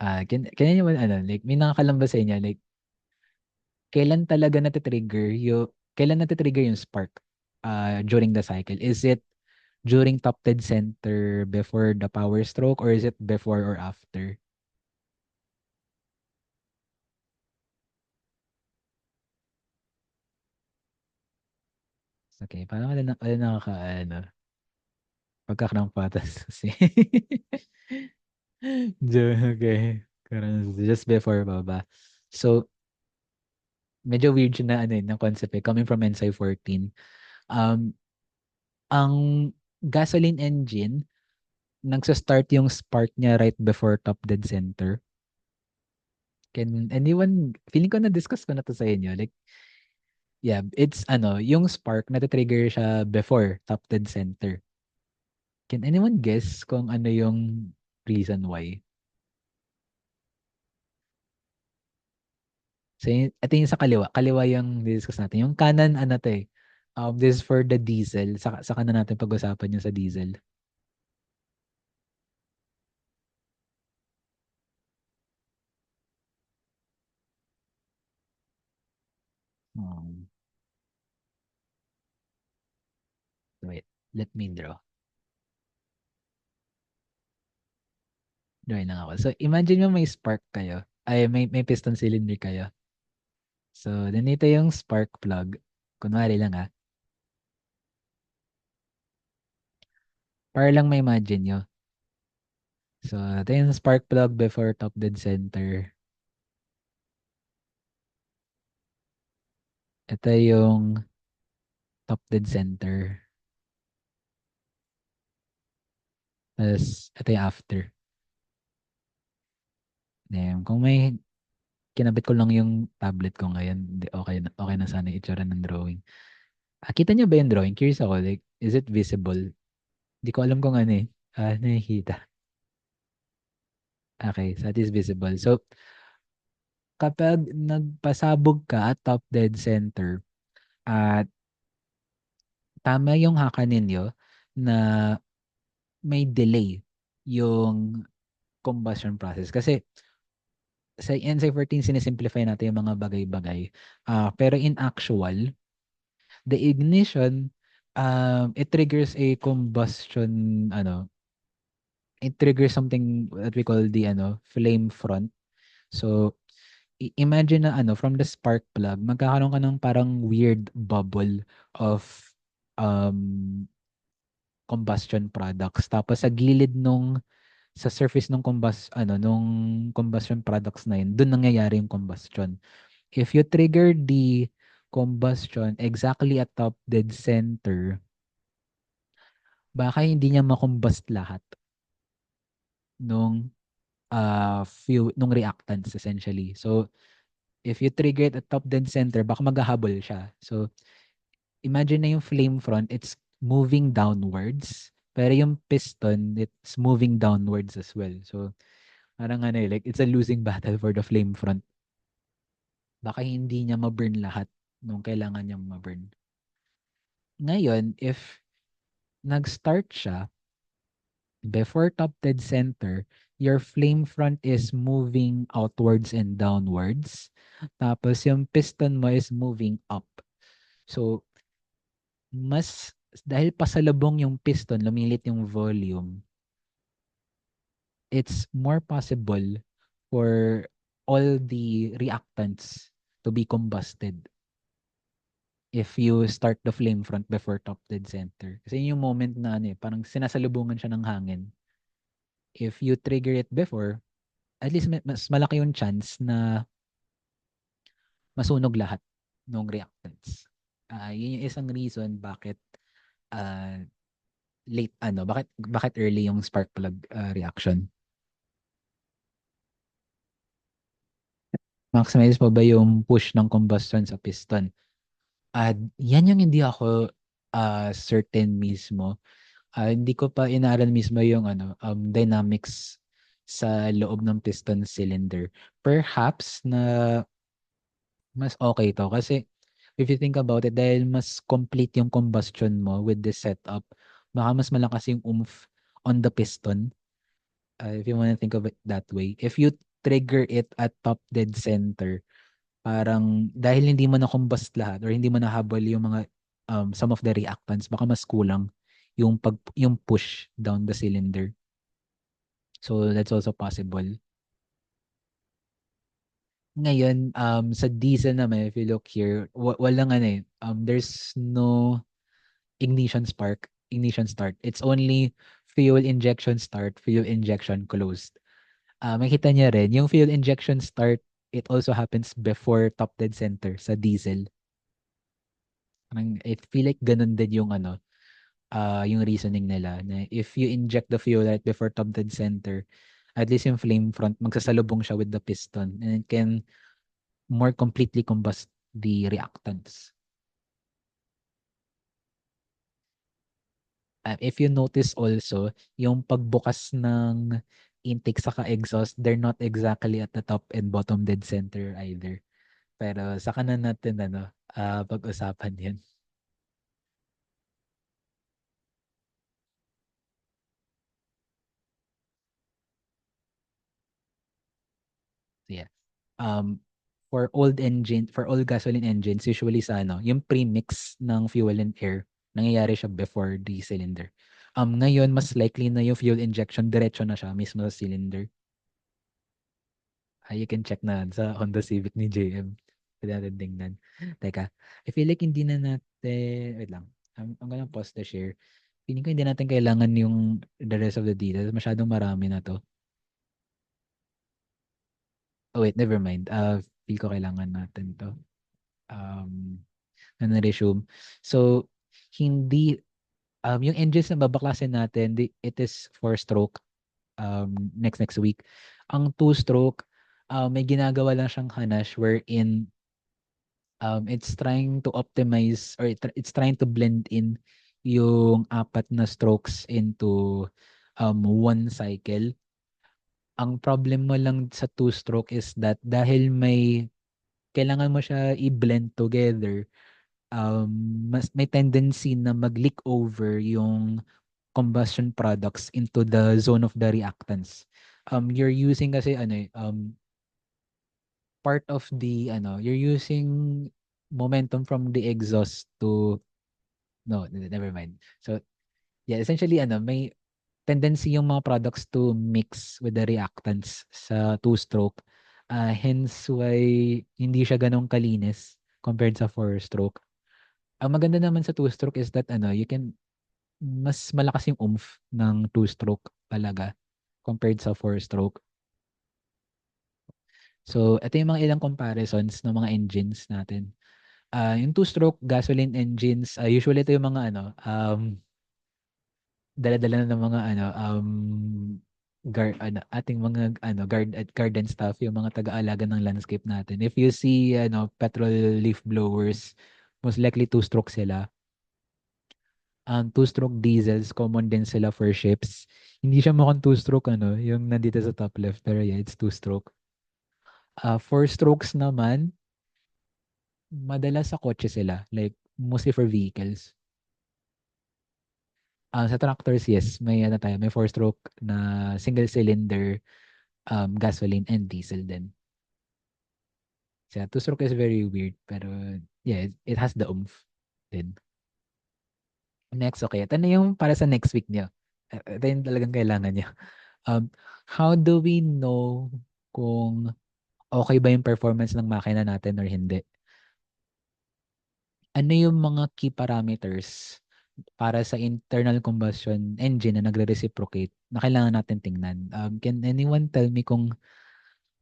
Kaya nyo ba, like, may nakakaalam ba sa inyo, like, kailan natitrigger yung spark during the cycle? Is it during top dead center before the power stroke or is it before or after? Okay, parang wala pagkakarampatas kasi. Okay. Parang just before pa ba? So, medyo weird siya na ng concept coming from NSI 14. Um, ang gasoline engine, nagsa-start yung spark niya right before top dead center. Can anyone, feeling ko na-discuss ko na to sa inyo. Like, yeah, it's yung spark natitrigger siya before top dead center. Can anyone guess kung ano yung reason why? So, ito yung sa kaliwa. Kaliwa yung discuss natin. Yung kanan, ano to eh. This is for the diesel. Saka na natin pag-usapan yung sa diesel. Um, wait, let me draw. Drawing lang ako. So, imagine mo may spark kayo. Ay, may piston cylinder kayo. So, nandito yung spark plug. Kunwari lang ah. Para lang ma-imagine nyo. So, ito yung spark plug before top dead center. Ito yung top dead center. Tapos, ito yung after. Kung may kinabit ko lang yung tablet ko ngayon, okay na sana yung itsura ng drawing. Kita niyo ba yung drawing? Curious ako, like, is it visible? Di ko alam kung ano eh. Nakikita. Okay, so that is visible. So, kapag nagpasabog ka at top dead center, at tama yung haka ninyo na may delay yung combustion process. Kasi sa NC14, sinesimplify natin yung mga bagay-bagay. Pero in actual, the ignition, it triggers a combustion, it triggers something that we call the, flame front. So, imagine na, from the spark plug, magkakaroon ka ng parang weird bubble of, um, combustion products. Tapos sa gilid sa surface nung combustion products na yun, doon nangyayari yung combustion. If you trigger the combustion exactly at top dead center, baka hindi niya makombust lahat nung nung reactants essentially. So, if you trigger it at top dead center, baka maghahabol siya. So, imagine na yung flame front, it's moving downwards. Pero yung piston, it's moving downwards as well. So, parang like it's a losing battle for the flame front. Baka hindi niya ma-burn lahat nung kailangan niyang ma-burn. Ngayon, if nag-start siya before top dead center, your flame front is moving outwards and downwards. Tapos yung piston mo is moving up. So, dahil pasalubong yung piston, lumilit yung volume, it's more possible for all the reactants to be combusted if you start the flame front before top dead center. Kasi yun yung moment na parang sinasalubungan siya ng hangin. If you trigger it before, at least mas malaki yung chance na masunog lahat ng reactants. Yun yung isang reason bakit uh, bakit early yung spark plug reaction. Maximize pa ba yung push ng combustion sa piston? Yan yung hindi ako certain mismo. Hindi ko pa inaral mismo yung dynamics sa loob ng piston cylinder. Perhaps na mas okay to kasi if you think about it, dahil mas complete yung combustion mo with this setup, baka mas malakas yung oomph on the piston. If you wanna think of it that way. If you trigger it at top dead center, parang dahil hindi mo na-combust lahat or hindi mo nahabol yung mga some of the reactants, baka mas kulang yung push down the cylinder. So that's also possible. Ngayon, sa diesel naman, if you look here, walang there's no ignition start. It's only fuel injection start, fuel injection closed. Makita niya rin, yung fuel injection start, it also happens before top dead center sa diesel. I feel like ganun din yung reasoning nila na if you inject the fuel right before top dead center, at least yung flame front, magsasalubong siya with the piston and it can more completely combust the reactants. If you notice also, yung pagbukas ng intake saka exhaust, they're not exactly at the top and bottom dead center either. Pero saka na natin ano, pag-usapan 'yun. Yeah. Um, for old gasoline engines, usually sa ano, yung premix ng fuel and air, nangyayari siya before the cylinder. Ngayon, mas likely na yung fuel injection, diretso na siya mismo sa cylinder. You can check na sa Honda Civic ni JM. Pwede natin tingnan. Teka, I feel like hindi na natin, wait lang. I'm gonna pause the share. Feeling ko hindi natin kailangan yung the rest of the details. Masyadong marami na to. Oh wait, never mind. Feel ko kailangan natin to. Um, na-resume. So, hindi, yung engines na babaklasin natin, it is four-stroke next week. Ang two-stroke, may ginagawa lang siyang hanash wherein it's trying to optimize or it's trying to blend in yung apat na strokes into one cycle. Ang problem mo lang sa two-stroke is that dahil kailangan mo siya i-blend together, um, may tendency na mag-leak over yung combustion products into the zone of the reactants. You're using kasi part of the you're using momentum from the exhaust to no, never mind. So, yeah, essentially may tendency yung mga products to mix with the reactants sa two-stroke. Hence why hindi siya ganong kalinis compared sa four-stroke. Ang maganda naman sa two-stroke is that you can mas malakas yung oomph ng two-stroke talaga compared sa four-stroke. So, ito yung mga ilang comparisons ng mga engines natin. Yung two-stroke gasoline engines, usually ito yung mga dala-dala na ng mga ating mga garden staff, yung mga taga-alaga ng landscape natin. If you see petrol leaf blowers, most likely two-stroke sila. Two-stroke diesels, common din sila for ships. Hindi siya mukhang two-stroke yung nandito sa top left, pero yeah, it's two-stroke. Four strokes naman, madalas sa kotse sila, like mostly for vehicles. Sa tractors, yes, may four-stroke na single cylinder gasoline and diesel din. So, yeah, two-stroke is very weird, pero yeah, it has the oomph din. Next, okay. Ito na yung para sa next week niyo. Ito yung talagang kailangan niyo. Um, how do we know kung okay ba yung performance ng makina natin or hindi? Ano yung mga key parameters para sa internal combustion engine na nagre-reciprocate na kailangan natin tingnan? Can anyone tell me kung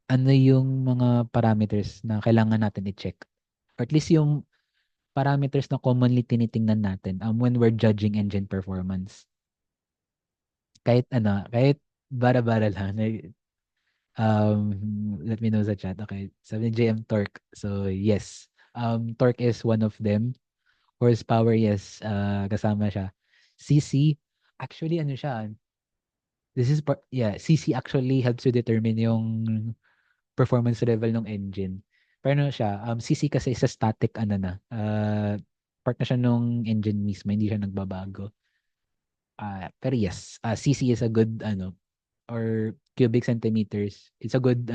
ano yung mga parameters na kailangan natin i-check? Or at least yung parameters na commonly tinitingnan natin when we're judging engine performance. Kahit bara-bara lang. Let me know sa chat. Okay. Sabi ni JM torque. So, yes. Torque is one of them. Horsepower, yes. Kasama siya. CC, actually, siya. CC actually helps you determine yung performance level ng engine. Pero siya, CC kasi is a static, part na siya nung engine mismo, hindi siya nagbabago. Pero yes, CC is a good, or cubic centimeters. It's a good,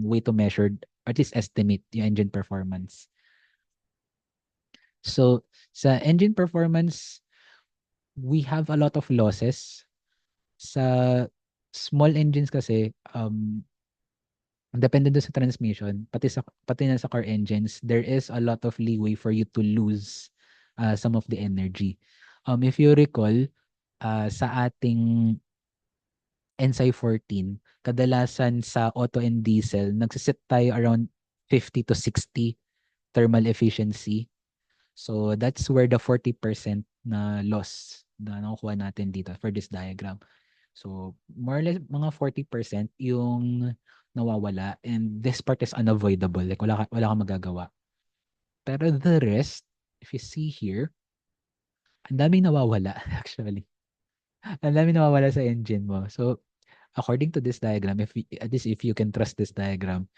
way to measure, or at least estimate yung engine performance. So, sa engine performance, we have a lot of losses. Sa small engines kasi, depende doon sa transmission, pati na sa car engines, there is a lot of leeway for you to lose some of the energy. If you recall, sa ating NSI 14, kadalasan sa auto and diesel, nagsisit tayo around 50 to 60 thermal efficiency. So that's where the 40% na loss na nakukuha natin dito for this diagram. So more or less mga 40% yung nawawala, and this part is unavoidable. Like wala kang magagawa. Pero the rest, if you see here, ang daming nawawala actually. Ang daming nawawala sa engine mo. So according to this diagram, at least if you can trust this diagram,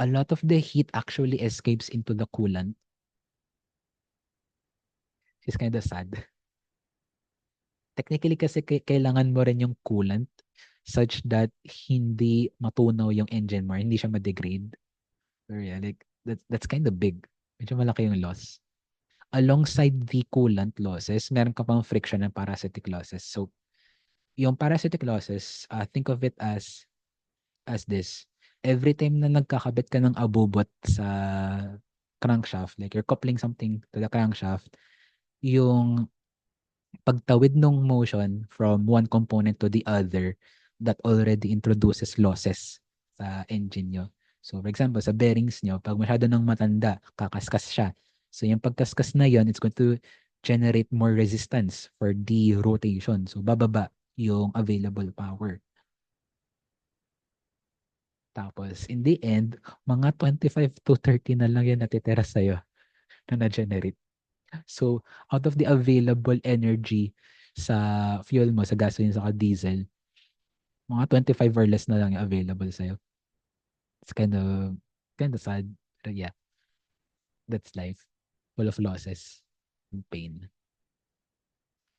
a lot of the heat actually escapes into the coolant. It's kind of sad. Technically kasi kailangan mo rin yung coolant such that hindi matunaw yung engine mo, hindi siya ma-degrade. So yeah, like that's kind of big. Medyo malaki yung loss. Alongside the coolant losses, meron ka pang friction and parasitic losses. So yung parasitic losses, think of it as this. Every time na nagkakabit ka ng abubot sa crankshaft, like you're coupling something to the crankshaft, yung pagtawid ng motion from one component to the other, that already introduces losses sa engine nyo. So for example, sa bearings nyo, pag masyado nang matanda, kakaskas siya. So yung pagkaskas na yon, it's going to generate more resistance for the rotation. So bababa yung available power. Tapos, in the end, mga 25 to 30 na lang yan natitira sa'yo na na-generate. So, out of the available energy sa fuel mo, sa gasoline, sa diesel, mga 25 or less na lang yung available sa'yo. It's kind of sad. But yeah, that's life. Full of losses and pain.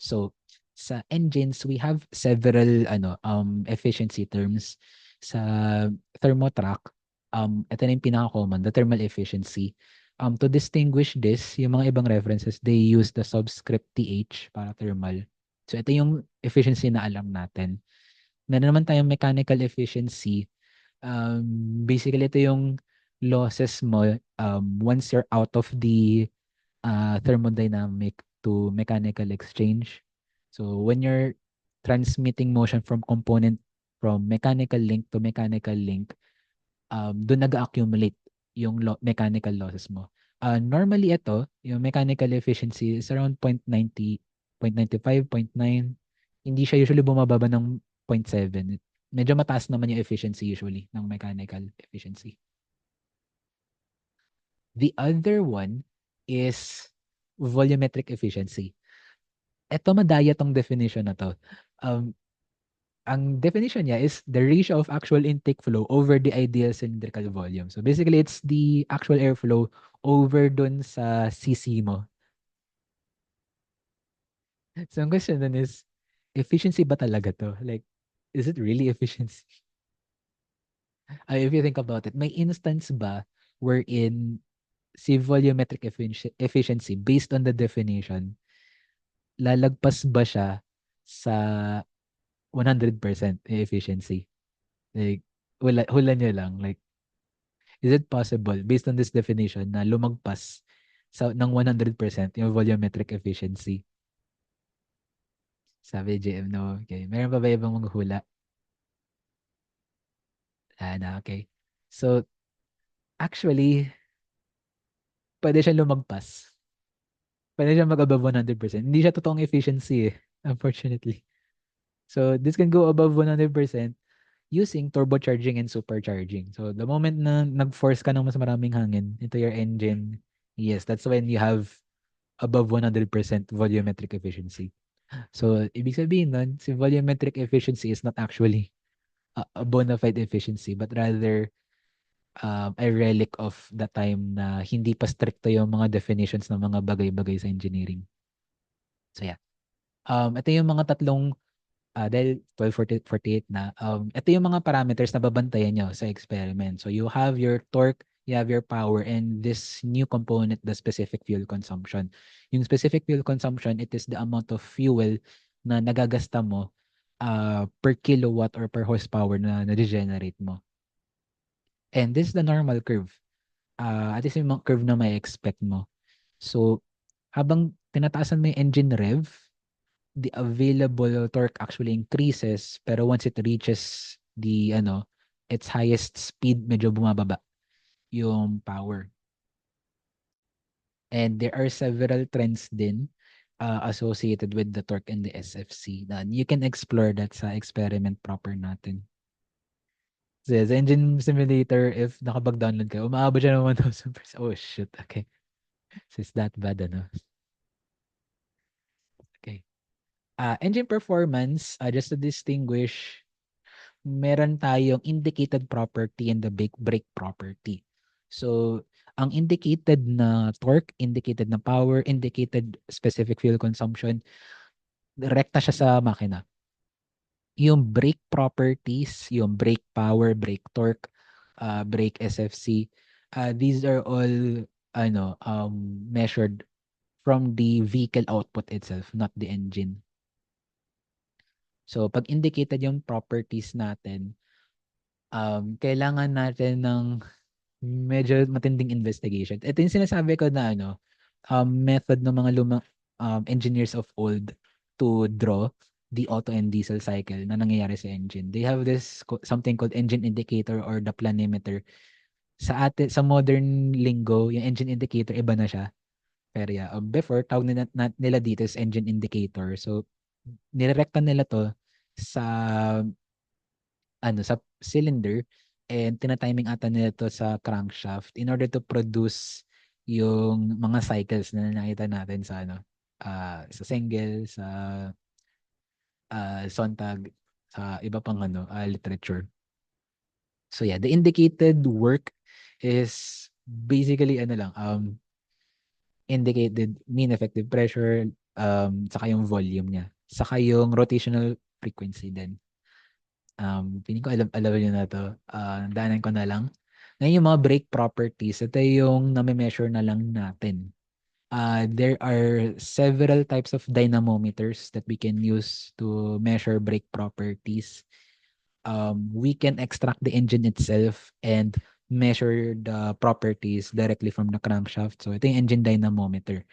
So, sa engines, we have several efficiency terms. Sa thermotrack, ito na yung pinaka-common, the thermal efficiency. To distinguish this, yung mga ibang references, they use the subscript TH para thermal. So, ito yung efficiency na alam natin. Meron naman tayong mechanical efficiency. Basically, ito yung losses mo once you're out of the thermodynamic to mechanical exchange. So when you're transmitting motion from component from mechanical link to mechanical link, doon nag-accumulate yung mechanical losses mo. Normally ito, yung mechanical efficiency is around 0.90, 0.95, 0.9. Hindi siya usually bumababa ng 0.7. Medyo mataas naman yung efficiency usually ng mechanical efficiency. The other one is volumetric efficiency. Ito madaya tong definition na to. Um, ang definition niya is the ratio of actual intake flow over the ideal cylindrical volume. So basically, it's the actual airflow over dun sa CC mo. So ang question dun is, efficiency ba talaga to? Like, is it really efficiency? If you think about it, may instance ba wherein si volumetric efficiency based on the definition, lalagpas ba siya sa 100% efficiency? Like, hula nyo lang. Like, is it possible, based on this definition, na lumagpas ng 100% yung volumetric efficiency? Sabi JM, no. Okay. Meron pa ba ibang mga hula? Na, okay. So, actually, pwede siya lumagpas. Pwede siya mag-above 100%. Hindi siya totoong efficiency unfortunately. So, this can go above 100% using turbocharging and supercharging. So, the moment na nag-force ka ng mas maraming hangin into your engine, yes, that's when you have above 100% volumetric efficiency. So, ibig sabihin nun, si volumetric efficiency is not actually a bona fide efficiency, but rather a relic of the time na hindi pa stricto yung mga definitions ng mga bagay-bagay sa engineering. So, yeah. Ito yung mga tatlong dahil 12:48 na, ito yung mga parameters na babantayan nyo sa experiment. So you have your torque, you have your power, and this new component, the specific fuel consumption. Yung specific fuel consumption, it is the amount of fuel na nagagasta mo per kilowatt or per horsepower na na-generate mo. And this is the normal curve. At least yung mga curve na may expect mo. So, habang tinataasan mo yung engine rev, the available torque actually increases, pero once it reaches its highest speed, medyo bumababa yung power. And there are several trends din associated with the torque and the SFC. You can explore that sa experiment proper natin. So, sa engine simulator, if nakapag-download ka, umaabot siya ng 1,000%. Oh, shit. Okay. So, it's that bad, ano? Okay. Engine performance, just to distinguish, meron tayong indicated property and the brake property. So, ang indicated na torque, indicated na power, indicated specific fuel consumption, rekta siya sa makina. Yung brake properties, yung brake power, brake torque, brake SFC, these are all measured from the vehicle output itself, not the engine. So, pag indicated yung properties natin, kailangan natin ng medyo matinding investigation. Ito yung sinasabi ko na method ng mga lumang engineers of old to draw the auto and diesel cycle na nangyayari sa engine. They have this something called engine indicator or the planimeter. Sa modern lingo, yung engine indicator iba na siya. Pero yeah, before tawag nila dito is engine indicator. So nirerekta nila to sa sa cylinder and tinatiming ata nila to sa crankshaft in order to produce yung mga cycles na nakita natin sa sa Sengel, sa Sontag, sa iba pang literature. So yeah, the indicated work is basically indicated mean effective pressure, saka yung volume niya, saka yung rotational frequency din. Feeling ko alam niyo na 'to, daanan ko na lang. Ngayon yung mga brake properties, ito yung name-measure na lang natin. There are several types of dynamometers that we can use to measure brake properties. We can extract the engine itself and measure the properties directly from the crankshaft. So ito yung engine dynamometer.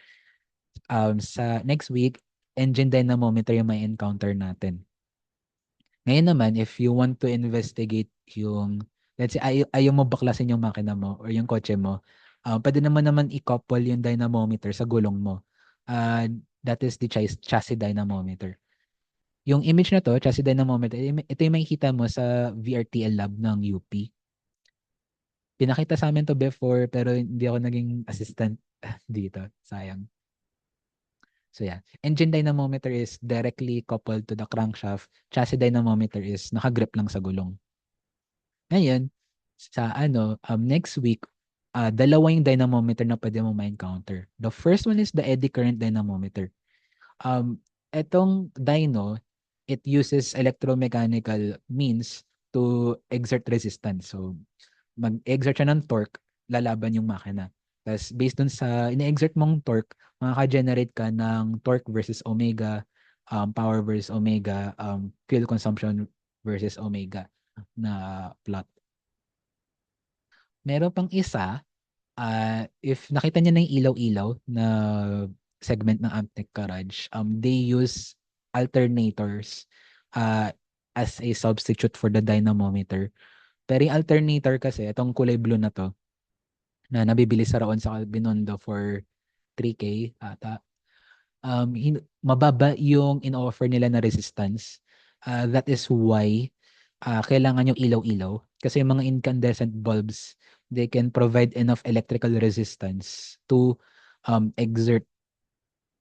Sa next week, engine dynamometer yung may encounter natin. Ngayon naman, if you want to investigate yung, let's say, ayaw mo baklasin yung makina mo or yung kotse mo, pwede naman i-couple yung dynamometer sa gulong mo. That is the chassis dynamometer. Yung image na to, chassis dynamometer, ito yung makikita mo sa VRTL lab ng UP. Pinakita sa amin to before pero hindi ako naging assistant dito. Sayang. So yeah, engine dynamometer is directly coupled to the crankshaft. Chassis dynamometer is nakagrip lang sa gulong. Ngayon, sa next week, dalawa yung dynamometer na pwede mo ma-encounter. The first one is the eddy current dynamometer. Etong dyno, it uses electromechanical means to exert resistance. So, mag-exert siya ng torque, lalaban yung makina. Tapos, based dun sa ine-exert mong torque, makaka-generate ka ng torque versus omega, power versus omega, fuel consumption versus omega na plot. Meron pang isa, if nakita niyo na yung ilaw-ilaw na segment ng Amtech Garage, they use alternators as a substitute for the dynamometer. Pero yung alternator kasi, itong kulay blue na to, na nabibili sa Raon sa Binondo for 3K ata, mababa yung in-offer nila na resistance. That is why kailangan yung ilaw-ilaw. Kasi yung mga incandescent bulbs, they can provide enough electrical resistance to exert,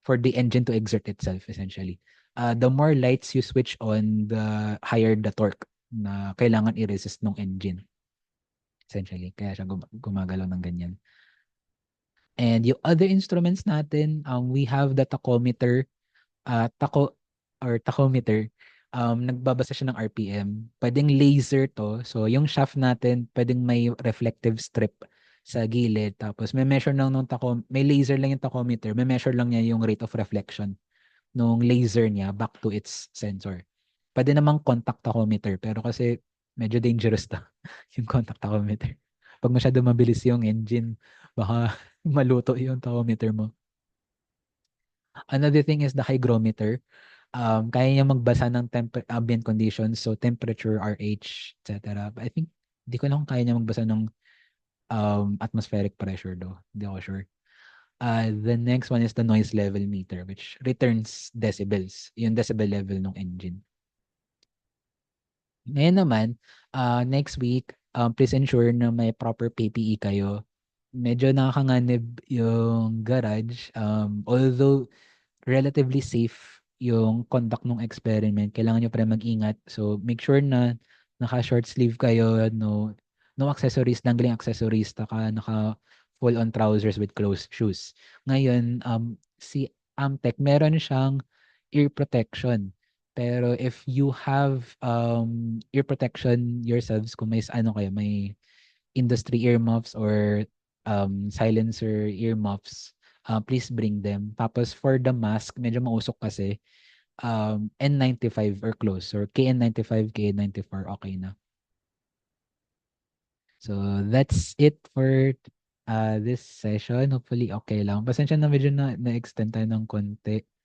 for the engine to exert itself, essentially. The more lights you switch on, the higher the torque na kailangan i-resist ng engine. Essentially. Kaya siya gumagalaw ng ganyan. And yung other instruments natin, we have the tachometer, tachometer. Nagbabasa siya ng RPM. Pwedeng laser to. So, yung shaft natin, pwedeng may reflective strip sa gilid. Tapos, may measure lang may laser lang yung tachometer. May measure lang niya yung rate of reflection nung laser niya back to its sensor. Pwede namang contact tachometer. Pero kasi, medyo dangerous to yung contact tachometer. Pag masyado mabilis yung engine, baka maluto yung tachometer mo. Another thing is the hygrometer. Kaya niya magbasa ng ambient conditions, so temperature, RH, etc. But I think, di ko lang kung kaya niya magbasa ng atmospheric pressure though. Hindi ako sure. The next one is the noise level meter, which returns decibels, yung decibel level ng engine. Ngayon naman, next week, please ensure na may proper PPE kayo. Medyo nakakanganib yung garage. Although relatively safe yung conduct ng experiment, kailangan nyo pa rin mag-ingat. So, make sure na naka-short sleeve kayo, no accessories, dangling accessories, naka full on trousers with closed shoes. Ngayon, si Amtech, meron siyang ear protection. Pero if you have ear protection yourselves, kung may ano kayo, may industry earmuffs or silencer earmuffs, please bring them. Tapos for the mask, medyo mausok kasi, N95 or close, or KN95, KN94, okay na. So that's it for this session. Hopefully okay lang. Pasensya na medyo na-extend tayo ng konti.